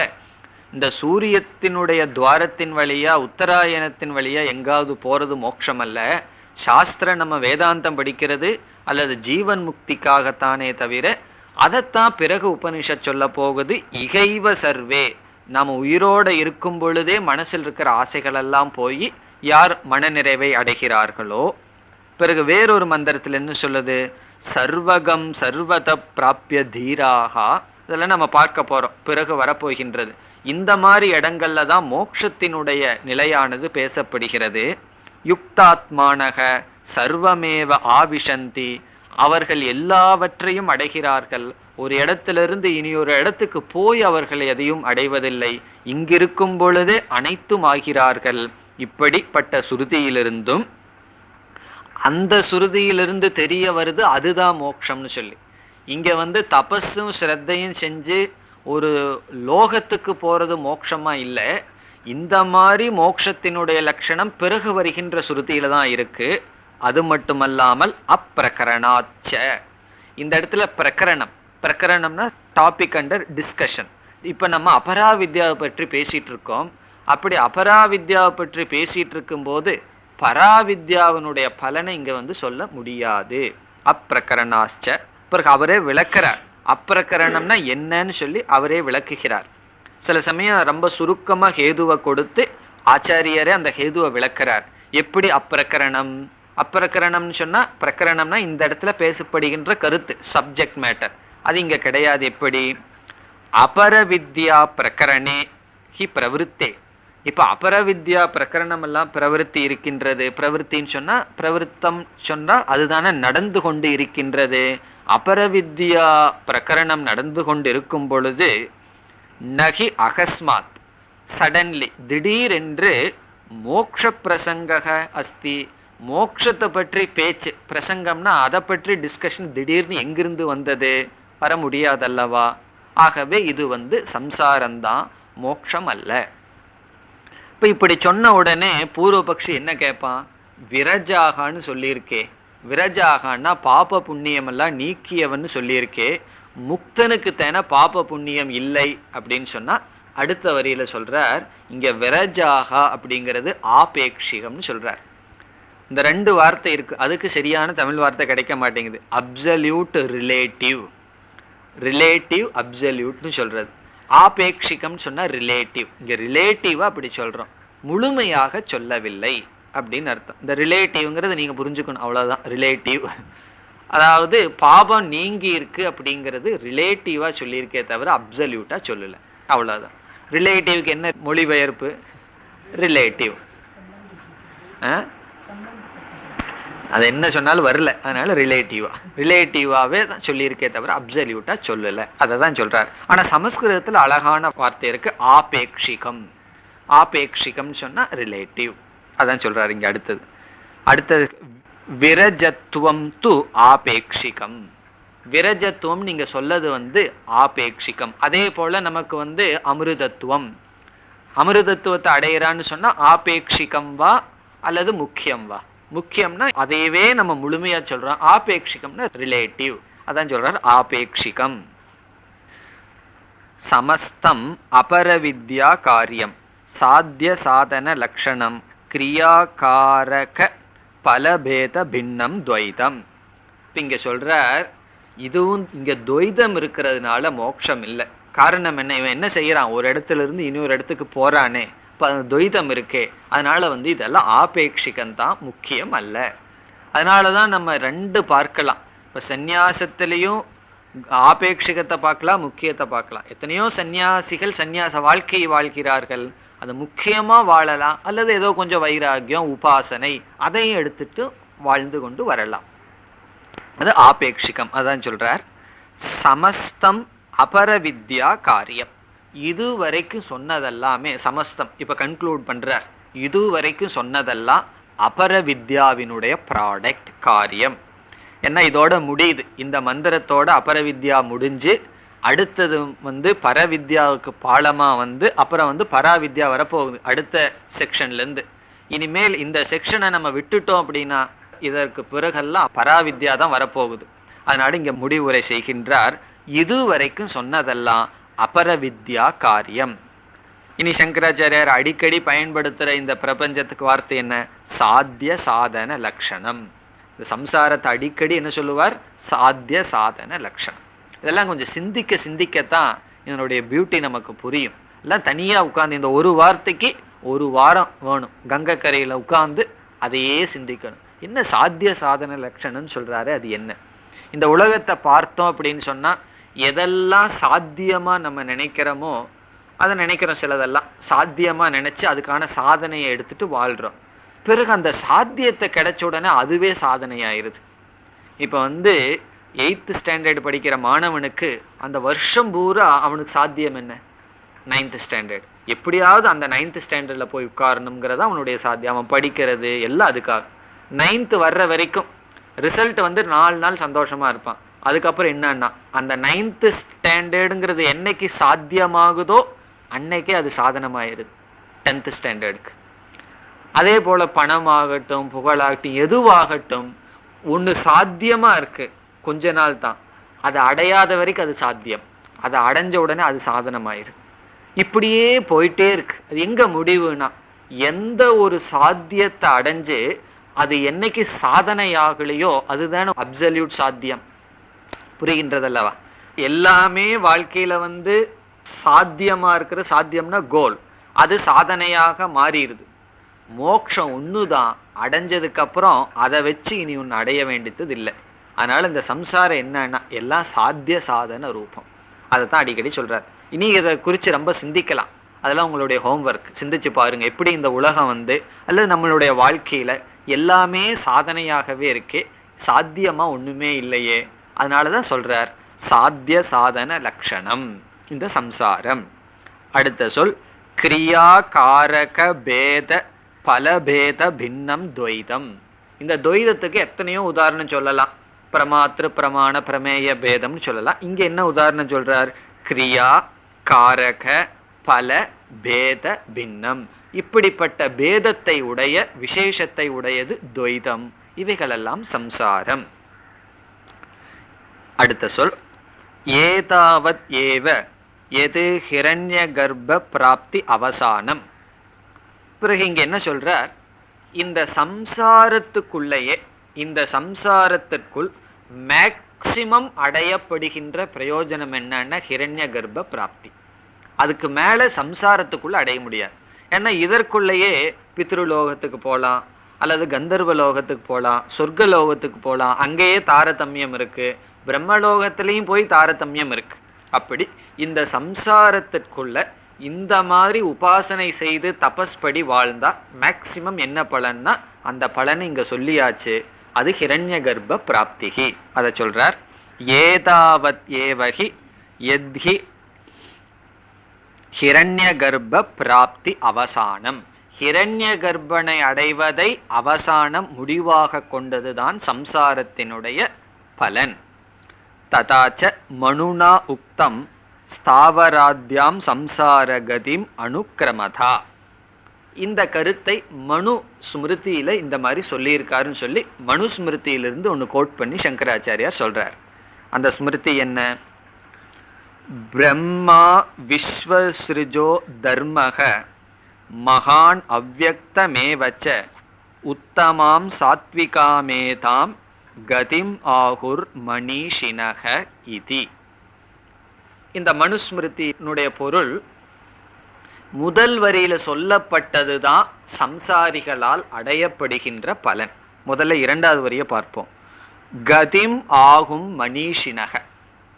[SPEAKER 1] இந்த சூரியத்தினுடைய துவாரத்தின் வழியா உத்தராயணத்தின் வழியா எங்காவது போறது மோட்சம் அல்ல. சாஸ்திரம் நம்ம வேதாந்தம் படிக்கிறது அல்லது ஜீவன் முக்திக்காகத்தானே தவிர அதைத்தான் பிறகு உபனிஷத் சொல்ல போகுது. இகைவ சர்வே, நம்ம உயிரோட இருக்கும் பொழுதே மனசில் இருக்கிற ஆசைகள் எல்லாம் போய் யார் மனநிறைவை அடைகிறார்களோ. பிறகு வேறொரு மந்திரத்தில் என்ன சொல்லுது? சர்வகம் சர்வத பிராப்ய தீராகா. இதெல்லாம் நம்ம பார்க்க போறோம், பிறகு வரப்போகின்றது. இந்த மாதிரி இடங்கள்ல தான் மோட்சத்தினுடைய நிலையானது பேசப்படுகிறது. யுக்தாத்மானக சர்வமேவ ஆவிஷந்தி, அவர்கள் எல்லாவற்றையும் அடைகிறார்கள். ஒரு இடத்திலிருந்து இனி ஒரு இடத்துக்கு போய் அவர்கள் எதையும் அடைவதில்லை, இங்கிருக்கும் பொழுதே அனைத்தும் ஆகிறார்கள். இப்படிப்பட்ட சுருதியிலிருந்தும் அந்த சுருதியிலிருந்து தெரிய வருது அதுதான் மோட்சம்னு சொல்லி. இங்க தபஸும் ஸ்ரத்தையும் செஞ்சு ஒரு லோகத்துக்கு போறது மோட்சமா இல்லை. இந்த மாதிரி மோட்சத்தினுடைய லட்சணம் பிறகு வருகின்ற சுருதியில தான் இருக்கு. அது மட்டுமல்லாமல் அப்பிரகரணாச்ச, இந்த இடத்துல பிரகரணம், பிரகரணம்னா டாபிக் அண்டர் டிஸ்கஷன். இப்ப நம்ம அபராவித்யாவை பற்றி பேசிட்டு இருக்கோம். அப்படி அபராவித்யாவை பற்றி பேசிட்டு இருக்கும் போது பராவித்யாவினுடைய பலனை இங்க சொல்ல முடியாது. அப்பிரகரணாச்ச, பிறகு அவரே விளக்குறார். அப்பிரகரணம்னா என்னன்னு சொல்லி அவரே விளக்குகிறார். சில சமயம் ரொம்ப சுருக்கமா ஹேதுவை கொடுத்து ஆச்சாரியரே அந்த ஹேதுவை விளக்குறார். எப்படி அப்பிரகரணம்? அப்பிரகரணம்னு சொன்னா, பிரகரணம்னா இந்த இடத்துல பேசப்படுகின்ற கருத்து, சப்ஜெக்ட் மேட்டர். அது இங்க கிடையாது. எப்படி? அபரவித்யா பிரகரணே ஹி பிரவருத்தே. இப்ப அபரவித்யா பிரகரணம் எல்லாம் பிரவருத்தி இருக்கின்றது. பிரவருத்தின்னு சொன்னா, பிரவருத்தம் சொன்னா அதுதானே நடந்து கொண்டு இருக்கின்றது. அபரவித்யா பிரகரணம் நடந்து கொண்டு இருக்கும் பொழுது நகி அகஸ்மாத், சடன்லி, திடீரென்று மோக்ஷ பிரசங்க அஸ்தி, மோக்ஷத்தை பற்றி பேச்சு, பிரசங்கம்னா அதை பற்றி டிஸ்கஷன் திடீர்னு எங்கிருந்து வந்தது? வர முடியாதல்லவா? ஆகவே இது சம்சாரம்தான், மோக்ஷம் அல்ல. இப்ப இப்படி சொன்ன உடனே பூர்வபக்ஷி என்ன கேட்பான்? விரஜாகான்னு சொல்லியிருக்கே, விரஜாகான்னா பாப புண்ணியம் எல்லாம் நீக்கியவன்னு சொல்லியிருக்கே, முக்தனுக்கு தானே பாப புண்ணியம் இல்லை அப்படின்னு சொன்னா அடுத்த வரியில சொல்றார், இங்க விரஜாகா அப்படிங்கிறது ஆபேக்ஷிகம்னு சொல்றார். இந்த ரெண்டு வார்த்தை இருக்கு, அதுக்கு சரியான தமிழ் வார்த்தை கிடைக்க மாட்டேங்குது. அப்சல்யூட் ரிலேட்டிவ், ரிலேட்டிவ் அப்சல்யூட்னு சொல்றது. ஆபேக்ஷிகம் சொன்னா ரிலேட்டிவ். இங்க ரிலேட்டிவா அப்படி சொல்றோம், முழுமையாக சொல்லவில்லை அப்படின்னு அர்த்தம். இந்த ரிலேட்டிவ்ங்கிறது நீங்க புரிஞ்சுக்கணும், அவ்வளவுதான். ரிலேட்டிவ் அதாவது பாபம் நீங்கி இருக்கு அப்படிங்கிறது ரிலேட்டிவா சொல்லியிருக்கே தவிர அப்சல்யூட்டா சொல்லல, அவ்வளவுதான். ரிலேட்டிவ்க்கு என்ன மொழிபெயர்ப்பு? ரிலேட்டிவ். அது என்ன சொன்னாலும் வரல, அதனால ரிலேட்டிவா, ரிலேட்டிவாவே தான் சொல்லியிருக்கே தவிர அப்சல்யூட்டா சொல்லல, அதை தான் சொல்றாரு. ஆனா சமஸ்கிருதத்துல அழகான வார்த்தை இருக்கு, ஆபேக்ஷிகம். ஆபேக்ஷிகம் சொன்னா ரிலேட்டிவ், அதான் சொல்றாரு இங்க. அடுத்தது விரஜத்துவம் து ஆபேக்ஷிகம். விரஜத்துவம் நீங்க சொல்லது ஆபேக்ஷிகம். அதே போல நமக்கு அமிர்தத்துவம், அமிர்தத்துவத்தை அடையிறான்னு சொன்னா ஆபேக்ஷிகம் வா அல்லது முக்கியம் வா? முக்கியம்னா அதையவே நம்ம முழுமையா சொல்றோம், ஆபேக்ஷிகம்னா ரிலேட்டிவ், அதான் சொல்றார் ஆபேக்ஷிகம். சமஸ்தம் அபரவித்யா காரியம் சாத்திய சாதன லக்ஷணம் கிரியாகாரக பலபேத பின்னம் துவைதம். இங்க சொல்றார், இதுவும் இங்க துவைதம் இருக்கிறதுனால மோட்சம் இல்லை. காரணம் என்ன? இவன் என்ன செய்யறான்? ஒரு இடத்துல இருந்து இன்னொரு இடத்துக்கு போறானே, இப்போ துவைதம் இருக்கே, அதனால இதெல்லாம் ஆபேக்ஷிகம்தான், முக்கியம் அல்ல. அதனால தான் நம்ம ரெண்டு பார்க்கலாம். இப்போ சந்நியாசத்திலையும் ஆபேக்ஷிகத்தை பார்க்கலாம், முக்கியத்தை பார்க்கலாம். எத்தனையோ சந்நியாசிகள் சந்நியாச வாழ்க்கையை வாழ்கிறார்கள், அது முக்கியமா வாழலாம், அல்லது ஏதோ கொஞ்சம் வைராகியம் உபாசனை அதையும் எடுத்துட்டு வாழ்ந்து கொண்டு வரலாம். அது ஆபேக்ஷிகம். அதான் சொல்றார் சமஸ்தம் அபரவித்யா காரியம். இதுவரைக்கும் சொன்னதெல்லாமே சமஸ்தம், இப்ப கன்க்ளூட் பண்றார், இதுவரைக்கும் சொன்னதெல்லாம் அபரவித்யாவினுடைய ப்ராடக்ட், காரியம். என்ன இதோட முடியுது, இந்த மந்திரத்தோட அபரவித்யா முடிஞ்சு அடுத்தது பரவித்யாவுக்கு பாலமா அப்புறம் பராவித்யா வரப்போகுது அடுத்த செக்ஷன்ல இருந்து. இனிமேல் இந்த செக்ஷனை நம்ம விட்டுட்டோம் அப்படின்னா இதற்கு பிறகெல்லாம் பராவித்யா தான் வரப்போகுது. அதனால இங்க முடிவுரை செய்கின்றார், இதுவரைக்கும் சொன்னதெல்லாம் அபரவித்யா காரியம். இனி சங்கராச்சாரியார் அடிக்கடி பயன்படுத்துற இந்த பிரபஞ்சத்துக்கு வார்த்தை என்ன? சாத்திய சாதன லட்சணம். இந்த சம்சாரத்தை அடிக்கடி என்ன சொல்லுவார்? சாத்திய சாதன லட்சணம். இதெல்லாம் கொஞ்சம் சிந்திக்கத்தான் இதனுடைய பியூட்டி நமக்கு புரியும். எல்லாம் தனியா உட்கார்ந்து இந்த ஒரு வார்த்தைக்கு ஒரு வாரம் வேணும், கங்கை கரையில உட்கார்ந்து அதையே சிந்திக்கணும். என்ன சாத்திய சாதன லட்சணம்னு சொல்றாரு, அது என்ன? இந்த உலகத்தை பார்த்தோம் அப்படின்னு சொன்னா எதெல்லாம் சாத்தியமா நம்ம நினைக்கிறோமோ அதை நினைக்கிறோம், சிலதெல்லாம் சாத்தியமாக நினச்சி அதுக்கான சாதனையை எடுத்துட்டு வாழ்கிறோம். பிறகு அந்த சாத்தியத்தை கிடைச்ச உடனே அதுவே சாதனையாயிருது. இப்போ 8th ஸ்டாண்டர்டு படிக்கிற மாணவனுக்கு அந்த வருஷம் பூரா அவனுக்கு சாத்தியம் என்ன? 9th standard. எப்படியாவது அந்த 9th ஸ்டாண்டர்டில் போய் உட்காரணுங்கிறத அவனுடைய சாத்தியம். அவன் படிக்கிறது எல்லாம் அதுக்காக. 9th வர்ற வரைக்கும் ரிசல்ட் 4 நாள் சந்தோஷமாக இருப்பான். அதுக்கப்புறம் என்னன்னா அந்த 9th ஸ்டாண்டர்டுங்கிறது என்னைக்கு சாத்தியமாகுதோ அன்னைக்கே அது சாதனமாயிருது 10th ஸ்டாண்டர்டுக்கு. அதே போல் பணமாகட்டும், புகழாகட்டும், எதுவாகட்டும், ஒன்று சாத்தியமாக இருக்குது, கொஞ்ச நாள் தான். அதை அடையாத வரைக்கும் அது சாத்தியம். அதை அடைஞ்ச உடனே அது சாதனமாயிருது. இப்படியே போயிட்டே இருக்கு. அது எங்கே முடிவுனா, எந்த ஒரு சாத்தியத்தை அடைஞ்சு அது என்னைக்கு சாதனையாகலையோ அதுதானே அப்சல்யூட் சாத்தியம். புரிகின்றதல்லவா? எல்லாமே வாழ்க்கையில் சாத்தியமாக இருக்கிற, சாத்தியம்னா கோல், அது சாதனையாக மாறிடுது. மோட்சம் ஒன்று தான், அடைஞ்சதுக்கப்புறம் அதை வச்சு இனி ஒன்று அடைய வேண்டியது இல்லை. அதனால் இந்த சம்சாரம் என்னன்னா எல்லாம் சாத்திய சாதன ரூபம். அதை தான் அடிக்கடி சொல்கிறார். இனி இதை குறித்து ரொம்ப சிந்திக்கலாம். அதெல்லாம் உங்களுடைய ஹோம்ஒர்க். சிந்திச்சு பாருங்கள், எப்படி இந்த உலகம் அல்லது நம்மளுடைய வாழ்க்கையில் எல்லாமே சாதனையாகவே இருக்கே, சாத்தியமாக ஒன்றுமே இல்லையே. அதனால தான் சொல்கிறார் சாத்திய சாதன லக்ஷணம் இந்த சம்சாரம். அடுத்த சொல் கிரியா காரக பேத பலபேத பின்னம் துவைதம். இந்த துவைதத்துக்கு எத்தனையோ உதாரணம் சொல்லலாம். பிரமாத்திரு பிரமாண பிரமேய பேதம்னு சொல்லலாம். இங்கே என்ன உதாரணம் சொல்கிறார்? கிரியா காரக பல பேத பின்னம். இப்படிப்பட்ட பேதத்தை உடைய, விசேஷத்தை உடையது துவைதம். இவைகளெல்லாம் சம்சாரம். அடுத்த சொல் ஏதாவத் ஏவ எது ஹிரண்ய கர்ப்ப பிராப்தி அவசானம். பிறகு இங்கே என்ன சொல்றார்? இந்த சம்சாரத்துக்குள்ளேயே, இந்த சம்சாரத்திற்குள் மேக்சிமம் அடையப்படுகின்ற பிரயோஜனம் என்னன்னா ஹிரண்ய கர்ப்ப பிராப்தி. அதுக்கு மேலே சம்சாரத்துக்குள்ள அடைய முடியாது. ஏன்னா இதற்குள்ளேயே பித்ருலோகத்துக்கு போகலாம், அல்லது கந்தர்வ லோகத்துக்கு போகலாம், சொர்க்க லோகத்துக்கு போகலாம். அங்கேயே தாரதமியம் இருக்கு. பிரம்மலோகத்திலையும் போய் தாரதமியம் இருக்கு. அப்படி இந்த சம்சாரத்திற்குள்ள இந்த மாதிரி உபாசனை செய்து தபஸ் படி வாழ்ந்தா மேக்சிமம் என்ன பலன்னா அந்த பலனை இங்க சொல்லியாச்சு. அது ஹிரண்ய கர்ப்ப பிராப்திகி. அதை சொல்றார். ஏதாவத் ஏவகி யத்ஹி ஹிரண்ய கர்ப்ப பிராப்தி அவசானம். ஹிரண்ய கர்ப்பனை அடைவதை அவசானம் முடிவாக கொண்டதுதான் சம்சாரத்தினுடைய பலன். ததாச்ச மனுனா உக்தம் ஸ்தாவராத்யாம் சம்சாரகதிம் அனுக்கிரமதா. இந்த கருத்தை மனு ஸ்மிருதியில இந்த மாதிரி சொல்லியிருக்காருன்னு சொல்லி மனு ஸ்மிருதியிலிருந்து ஒன்று கோட் பண்ணி சங்கராச்சாரியார் சொல்றார். அந்த ஸ்மிருதி என்ன? பிரம்மா விஸ்வஸ்ருஜோ தர்மக மகான் அவ்யக்தமேவச்ச உத்தமாம் சாத்விகாமேதாம் கதிம் ஆகுர் மணிஷினக இதி. இந்த மனுஸ்மிருதியினுடைய பொருள் முதல் வரியில சொல்லப்பட்டது தான் சம்சாரிகளால் அடையப்படுகின்ற பலன். முதல்ல 2வது வரியை பார்ப்போம். கதிம் ஆகும் மணிஷினக.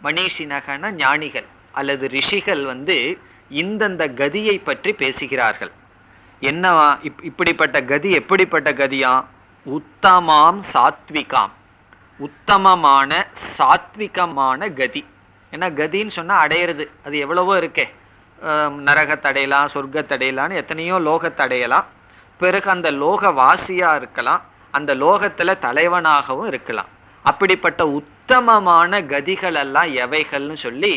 [SPEAKER 1] மணிஷினகன ஞானிகள் அல்லது ரிஷிகள் இந்தந்த கதியை பற்றி பேசுகிறார்கள். என்னவா? இப்படிப்பட்ட கதி எப்படிப்பட்ட கதியா? உத்தமாம் சாத்விகாம், உத்தமமான சாத்விகமான கதி. ஏன்னா கதின்னு சொன்னால் அடையிறது, அது எவ்வளவோ இருக்கே. நரகத்தடையலாம், சொர்க்கத்தடையலான்னு எத்தனையோ லோகத்தடையலாம். பிறகு அந்த லோக வாசியாக இருக்கலாம், அந்த லோகத்தில் தலைவனாகவும் இருக்கலாம். அப்படிப்பட்ட உத்தமமான கதிகளெல்லாம் எவைகள்னு சொல்லி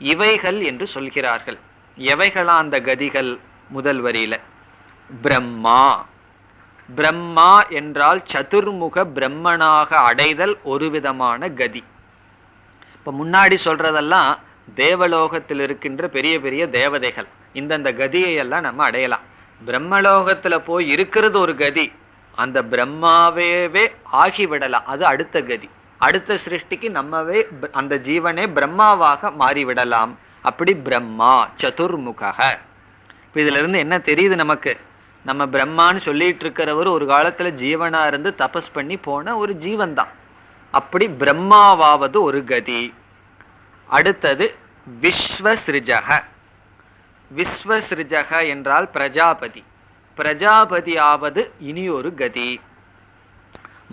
[SPEAKER 1] இவைகள் என்று சொல்கிறார்கள். எவைகளா அந்த கதிகள்? முதல் வரியில பிரம்மா. பிரம்மா என்றால் சதுர்முக பிரம்மனாக அடைதல் ஒரு விதமான கதி. இப்போ முன்னாடி சொல்றதெல்லாம் தேவலோகத்தில் இருக்கின்ற பெரிய பெரிய தேவதைகள். இந்தந்த கதியை எல்லாம் நம்ம அடையலாம். பிரம்மலோகத்தில் போய் இருக்கிறது ஒரு கதி, அந்த பிரம்மாவே ஆகிவிடலாம், அது அடுத்த கதி. அடுத்த சிருஷ்டிக்கு நம்மவே அந்த ஜீவனே பிரம்மாவாக மாறிவிடலாம். அப்படி பிரம்மா சதுர்முக. இப்போ இதுல இருந்து என்ன தெரியுது நமக்கு? நம்ம பிரம்மான்னு சொல்லிட்டு இருக்கிறவர் ஒரு காலத்துல ஜீவனா இருந்து தபஸ் பண்ணி போன ஒரு ஜீவன் தான். அப்படி பிரம்மாவாவது ஒரு கதி. அடுத்தது விஸ்வஸ்ருஜக. விஸ்வசிருஜக என்றால் பிரஜாபதி, பிரஜாபதி ஆவது இனி ஒரு கதி.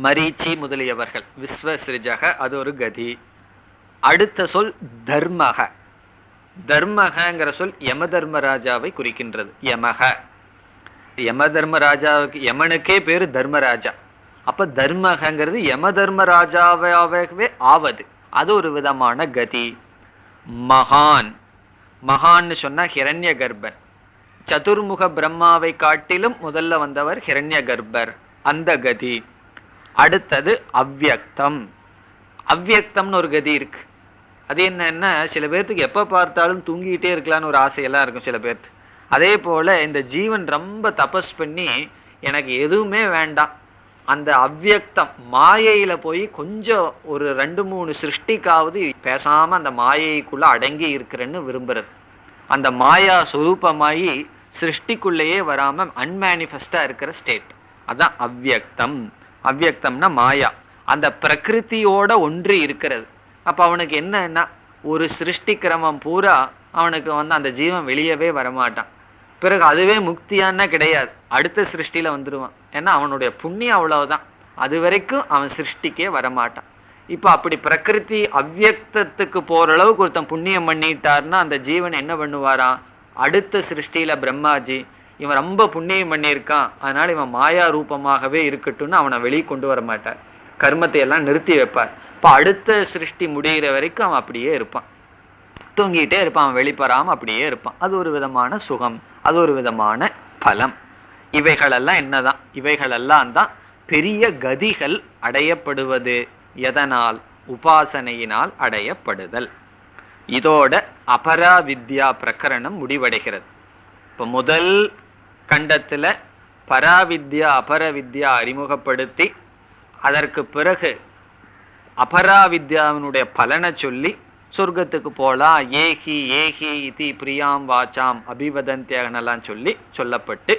[SPEAKER 1] மரீச்சி முதலியவர்கள் விஸ்வசிருஜக, அது ஒரு கதி. அடுத்த சொல் தர்மக. தர்மகங்கிற சொல் யம தர்மராஜாவை குறிக்கின்றது. யமக, யம தர்மராஜாவுக்கு, யமனுக்கே பேரு தர்மராஜா. அப்ப தர்மகங்கிறது யம தர்மராஜாவே ஆவது, அது ஒரு விதமான கதி. மகான், மகான்னு சொன்னா ஹிரண்ய கர்ப்பன். சதுர்முக பிரம்மாவை காட்டிலும் முதல்ல வந்தவர் ஹிரண்ய கர்ப்பர், அந்த கதி. அடுத்தது அவ்யக்தம். அவ்யக்தம்னு ஒரு கதி இருக்கு. அது என்னன்னா, சில பேர்த்துக்கு எப்ப பார்த்தாலும் தூங்கிட்டே இருக்கலான்னு ஒரு ஆசையெல்லாம் இருக்கும் சில பேர்த்து. அதே போல இந்த ஜீவன் ரொம்ப தபஸ் பண்ணி எனக்கு எதுவுமே வேண்டாம், அந்த அவ்யக்தம் மாயையில போய் கொஞ்சம் ஒரு 2-3 சிருஷ்டிக்காவது பேசாம அந்த மாயைக்குள்ள அடங்கி இருக்கிறேன்னு விரும்புறது. அந்த மாயா சொரூபமாயி சிருஷ்டிக்குள்ளேயே வராம அன்மேனிஃபெஸ்டா இருக்கிற ஸ்டேட், அதான் அவ்யக்தம். அவ்யக்தம்னா மாயா, அந்த பிரகிருதியோட ஒன்றி இருக்கிறது. அப்ப அவனுக்கு என்னன்னா, ஒரு சிருஷ்டி கிரமம் பூரா அவனுக்கு அந்த ஜீவன் வெளியவே வரமாட்டான். பிறகு அதுவே முக்தியானா கிடையாது, அடுத்த சிருஷ்டியில வந்துடுவான். ஏன்னா அவனுடைய புண்ணியம் அவ்வளவுதான், அது வரைக்கும் அவன் சிருஷ்டிக்கே வரமாட்டான். இப்ப அப்படி பிரகிருதி அவ்யக்தத்துக்கு போற அளவுக்கு ஒருத்தன் புண்ணியம் பண்ணிட்டார்னா அந்த ஜீவன் என்ன பண்ணுவாராம், அடுத்த சிருஷ்டியில பிரம்மாஜி இவன் ரொம்ப புண்ணியம் பண்ணியிருக்கான், அதனால இவன் மாயா ரூபமாகவே இருக்கட்டும்னு அவனை வெளியே கொண்டு வர மாட்டார், கர்மத்தை எல்லாம் நிறுத்தி வைப்பார். இப்ப அடுத்த சிருஷ்டி முடிகிற வரைக்கும் அவன் அப்படியே இருப்பான், தூங்கிட்டே இருப்பான், அவன் வெளிப்படாம அப்படியே இருப்பான். அது ஒரு விதமான சுகம், அது ஒரு விதமான பலம். இவைகளெல்லாம் என்னதான், இவைகளெல்லாம் தான் பெரிய கதிகள் அடையப்படுவது. எதனால்? உபாசனையினால் அடையப்படுதல். இதோட அபராவித்யா பிரகரணம் முடிவடைகிறது. இப்ப முதல் கண்டத்துல பராவித்யா அபரவித்யா அறிமுகப்படுத்தி, அதற்கு பிறகு அபராவித்யாவினுடைய பலனை சொல்லி சொர்க்கத்துக்கு போலாம், ஏஹி ஏஹி இதி பிரியாம் வாச்சாம் அபிவதந்தியகனெல்லாம் சொல்லப்பட்டு,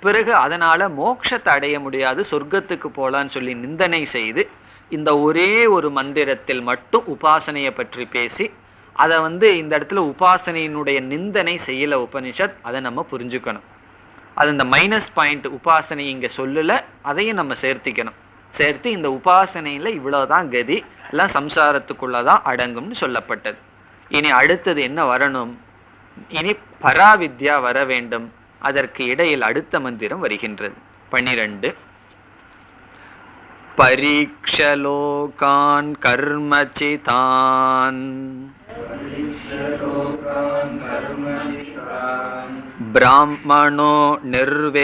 [SPEAKER 1] பிறகு அதனால மோட்சத்தை அடைய முடியாது, சொர்க்கத்துக்கு போலான்னு சொல்லி நிந்தனை செய்து, இந்த ஒரே ஒரு மந்திரத்தில் மட்டும் உபாசனையை பற்றி பேசி, அதை இந்த இடத்துல உபாசனையினுடைய நிந்தனை செய்யல உபனிஷத், அதை நம்ம புரிஞ்சுக்கணும். அது இந்த மைனஸ் பாயிண்ட் உபாசனை இங்க சொல்லல, அதையும் நம்ம சேர்த்திக்கணும். சேர்த்து இந்த உபாசனையில இவ்வளவுதான் கதி, எல்லாம் சம்சாரத்துக்குள்ளதான் அடங்கும்னு சொல்லப்பட்டது. இனி அடுத்தது என்ன வரணும்? இனி பராவித்யா வர வேண்டும். அதற்கு இடையில் அடுத்த மந்திரம் வருகின்றது, 12. பரீக்ஷலோகான் கர்மசிதான் பிராமணோ நிர்வேதமாயாத்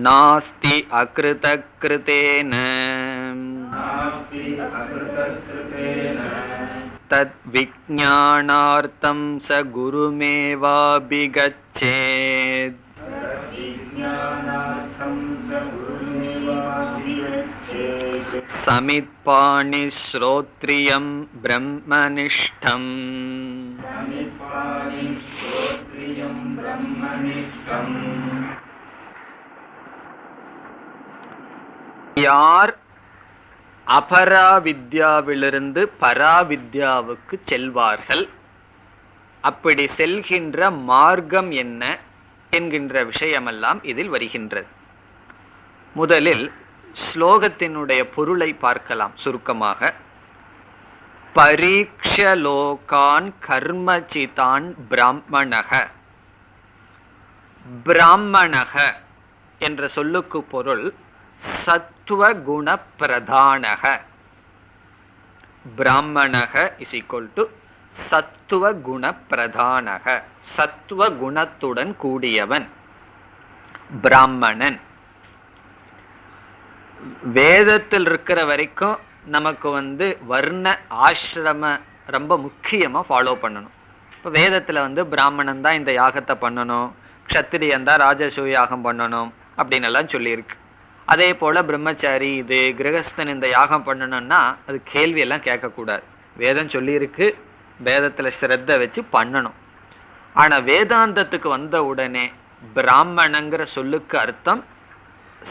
[SPEAKER 1] நாஸ்தி அக்ருதக்ருதேன தத் விஜ்ஞானார்த்தம் ச குருமேவாபிகச்சேத் சமித்பாணி ஸ்ரோத்ரியம் பிரம்மனிஷ்டம். யார் அபராவித்யாவிலிருந்து பராவித்யாவுக்கு செல்வார்கள், அப்படி செல்கின்ற மார்க்கம் என்ன என்கின்ற விஷயமெல்லாம் இதில் வருகின்றது. முதலில் ஸ்லோகத்தினுடைய பொருளை பார்க்கலாம் சுருக்கமாக. பரீக்ஷலோகான் கர்மசிதான் பிராமணக. பிராமணக என்ற சொல்லுக்கு பொருள் சத்துவ குண பிரதானக. பிராமணக இஸ் ஈக்வல் டு சத்துவ குண பிரதானக, சத்துவ குணத்துடன் கூடியவன் பிராமணன். வேதத்தில் இருக்கிற வரைக்கும் நமக்கு வர்ண ஆசிரம ரொம்ப முக்கியமா ஃபாலோ பண்ணணும். இப்போ வேதத்துல பிராமணன் தான் இந்த யாகத்தை பண்ணணும், க்ஷத்திரியன் தான் ராஜசூய யாகம் பண்ணணும் அப்படின்னு எல்லாம் சொல்லியிருக்கு. அதே போல பிரம்மச்சாரி இது கிரகஸ்தன் இந்த யாகம் பண்ணணும்னா அது கேள்வியெல்லாம் கேட்கக்கூடாது, வேதம் சொல்லியிருக்கு, வேதத்துல ஸ்ரத்த வச்சு பண்ணணும். ஆனா வேதாந்தத்துக்கு வந்த உடனே பிராமணங்கிற சொல்லுக்கு அர்த்தம்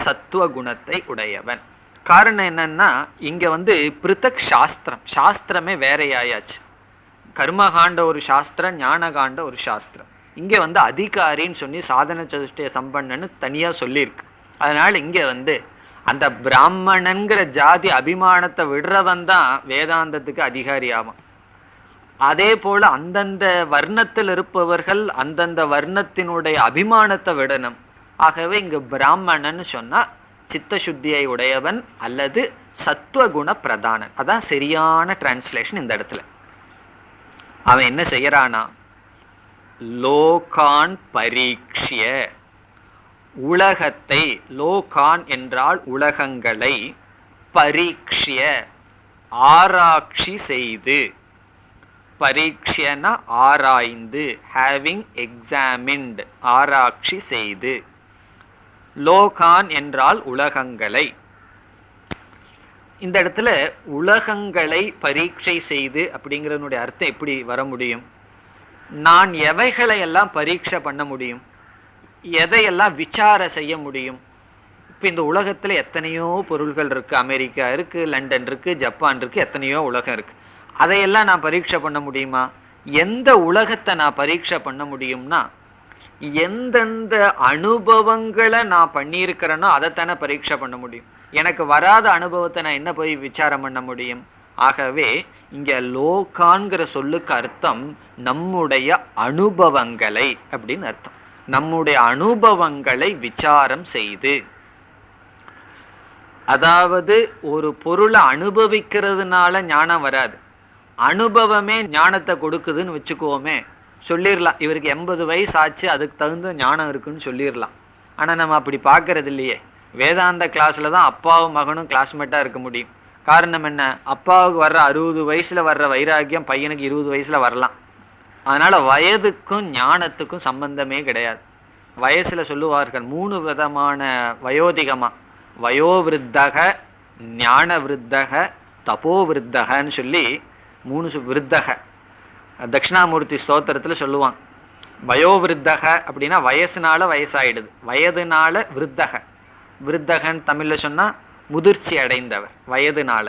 [SPEAKER 1] சத்துவ குணத்தை உடையவன், காரணம் என்னன்னா, இங்க பிருத்தக் சாஸ்திரம், சாஸ்திரமே வேறையாயாச்சு. கர்மகாண்ட ஒரு சாஸ்திரம், ஞானகாண்ட ஒரு சாஸ்திரம். இங்க அதிகாரின்னு சொல்லி சாதன சதுஷ்டய சம்பன்னன்னு தனியா சொல்லியிருக்கு. அதனால இங்க அந்த பிராமணன்கிற ஜாதி அபிமானத்தை விடுறவன் தான் வேதாந்தத்துக்கு அதிகாரி ஆகும். அதே போல அந்தந்த வர்ணத்தில் இருப்பவர்கள் அந்தந்த வர்ணத்தினுடைய அபிமானத்தை விடணும். ஆகவே இங்கு பிராமணன் சொன்னா சித்த சுத்தியை உடையவன் அல்லது சத்துவகுண பிரதானன். அதான் சரியான டிரான்ஸ்லேஷன் இந்த இடத்துல. அவன் என்ன செய்யறானா, லோகான் பரீட்சிய, உலகத்தை, லோகான் என்றால் உலகங்களை, பரீட்சிய ஆராய்ச்சி செய்து, பரீட்சியனா ஆராய்ந்து, ஹேவிங் எக்ஸாமின்ட், ஆராய்ச்சி செய்து. லோகான் என்றால் உலகங்களை. இந்த இடத்துல உலகங்களை பரீட்சை செய்து அப்படிங்கிறனுடைய அர்த்தம் எப்படி வர முடியும்? நான் எவைகளை எல்லாம் பரீட்சை பண்ண முடியும், எதையெல்லாம் விசார செய்ய முடியும்? இப்போ இந்த உலகத்துல எத்தனையோ பொருள்கள் இருக்கு. அமெரிக்கா இருக்கு, லண்டன் இருக்கு, ஜப்பான் இருக்கு, எத்தனையோ உலகம் இருக்கு. அதையெல்லாம் நான் பரீட்சை பண்ண முடியுமா? எந்த உலகத்தை நான் பரீட்சை பண்ண முடியும்னா, எந்தெந்த அனுபவங்களை நான் பண்ணியிருக்கிறேனோ அதைத்தானே பரீட்சை பண்ண முடியும். எனக்கு வராத அனுபவத்தை நான் என்ன போய் விசாரம் பண்ண முடியும்? ஆகவே இங்க லோகான்கிற சொல்லுக்கு அர்த்தம் நம்முடைய அனுபவங்களை அப்படின்னு அர்த்தம். நம்முடைய அனுபவங்களை விசாரம் செய்து, அதாவது ஒரு பொருளை அனுபவிக்கிறதுனால ஞானம் வராது. அனுபவமே ஞானத்தை கொடுக்குதுன்னு வச்சுக்குவோமே, சொல்லிடலாம் இவருக்கு 80 வயசு ஆச்சு, அதுக்கு தகுந்த ஞானம் இருக்குன்னு சொல்லிடலாம். ஆனால் நம்ம அப்படி பார்க்கறது இல்லையே. வேதாந்த கிளாஸில் தான் அப்பாவும் மகனும் கிளாஸ்மேட்டாக இருக்க முடியும். காரணம் என்ன? அப்பாவுக்கு வர்ற 60 வயசில் வர்ற வைராக்கியம் பையனுக்கு 20 வயசில் வரலாம். அதனால் வயதுக்கும் ஞானத்துக்கும் சம்பந்தமே கிடையாது. வயசில் சொல்லுவார்கள் 3 விதமான வயோதிகமாக, வயோவிருத்தக, ஞான விருத்தக, தபோ விருத்தகன்னு சொல்லி 3 விருத்தக தட்சிணாமூர்த்தி ஸ்தோத்திரத்தில் சொல்லுவான். வயோவிருத்தக அப்படின்னா வயசுனால வயசாயிடுது, வயதுனால விருத்தக, விருத்தகன் தமிழில் சொன்னால் முதிர்ச்சி அடைந்தவர் வயதுனால.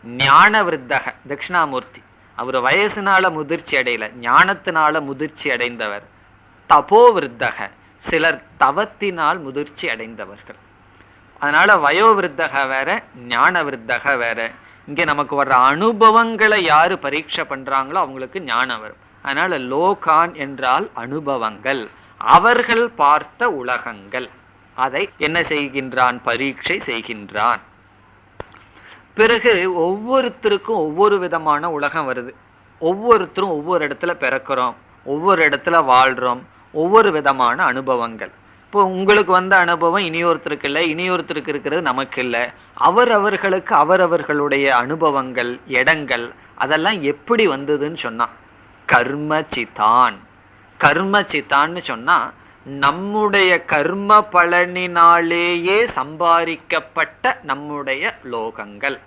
[SPEAKER 1] ஞான விருத்தக தட்சிணாமூர்த்தி, அவர் வயசுனால முதிர்ச்சி அடையல, ஞானத்தினால முதிர்ச்சி அடைந்தவர். தபோ விருத்தக, சிலர் தவத்தினால் முதிர்ச்சி அடைந்தவர்கள். அதனால வயோவிருத்தக வேற, ஞான விருத்தக வேற. இங்கே நமக்கு வர்ற அனுபவங்களை யாரு பரீட்சை பண்றாங்களோ அவங்களுக்கு ஞானம் வரும். அதனால லோகான் என்றால் அனுபவங்கள், அவர்கள் பார்த்த உலகங்கள். அதை என்ன செய்கின்றான்? பரீட்சை செய்கின்றான். பிறகு ஒவ்வொருத்தருக்கும் ஒவ்வொரு விதமான உலகம் வருது. ஒவ்வொருத்தரும் ஒவ்வொரு இடத்துல பிறக்கிறோம், ஒவ்வொரு இடத்துல வாழ்றோம், ஒவ்வொரு விதமான அனுபவங்கள். இப்போ உங்களுக்கு வந்த அனுபவம் இனியொருத்தருக்கு இல்லை, இனியொருத்தருக்கு இருக்கிறது நமக்கு இல்லை. அவர்களுக்கு அவரவர்களுடைய அனுபவங்கள், இடங்கள், அதெல்லாம் எப்படி வந்ததுன்னு சொன்னா கர்மசிதான். கர்மசிதான்னு சொன்னா நம்முடைய கர்ம பலனினாலேயே சம்பாதிக்கப்பட்ட நம்முடைய லோகங்கள்.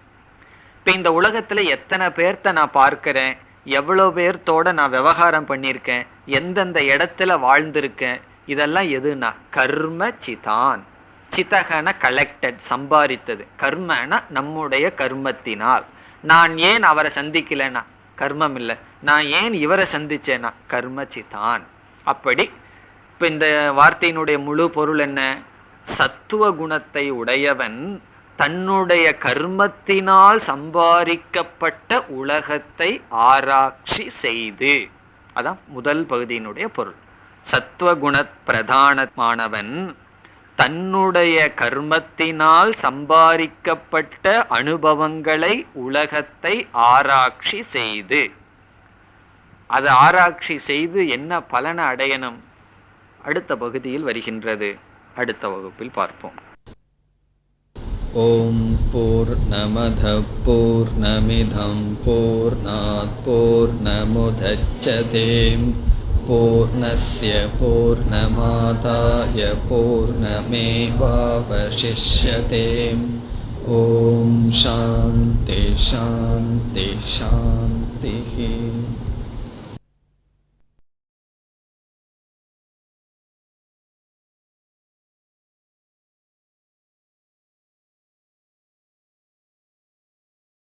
[SPEAKER 1] இப்போ இந்த உலகத்துல எத்தனை பேர்த்த நான் பார்க்கிறேன், எவ்வளோ பேர்த்தோட நான் விவகாரம் பண்ணியிருக்கேன், எந்தெந்த இடத்துல வாழ்ந்திருக்கேன், இதெல்லாம் எதுனா கர்மசிதான். சிதகன கலெக்டட், சம்பாதித்தது. கர்மனா நம்முடைய கர்மத்தினால். நான் ஏன் அவரை சந்திக்கலைன்னா கர்மம் இல்லை, நான் ஏன் இவரை சந்திச்சேன்னா கர்மசிதான். அப்படி இப்போ இந்த வார்த்தையினுடைய முழு பொருள் என்ன? சத்துவ குணத்தை உடையவன் தன்னுடைய கர்மத்தினால் சம்பாதிக்கப்பட்ட உலகத்தை ஆராய்ச்சி செய்து, அதான் முதல் பகுதியினுடைய பொருள். சத்துவகுண பிரதானமானவன் தன்னுடைய கர்மத்தினால் சம்பாதிக்கப்பட்ட அனுபவங்களை, உலகத்தை ஆராய்ச்சி செய்து, அதை ஆராய்ச்சி செய்து என்ன பலனை அடையணும்? அடுத்த பகுதியில் வருகின்றது. அடுத்த வகுப்பில் பார்ப்போம்.
[SPEAKER 2] ஓம் பூர்ணமத பூர்ணமிதம் பூர்ணாத் பூர்ணமுதச்யதே பூர்ணஸ்ய பூர்ணமாதாய பூர்ணமேவாவசிஷ்யதே. ஓம் சாந்தி சாந்தி சாந்தி.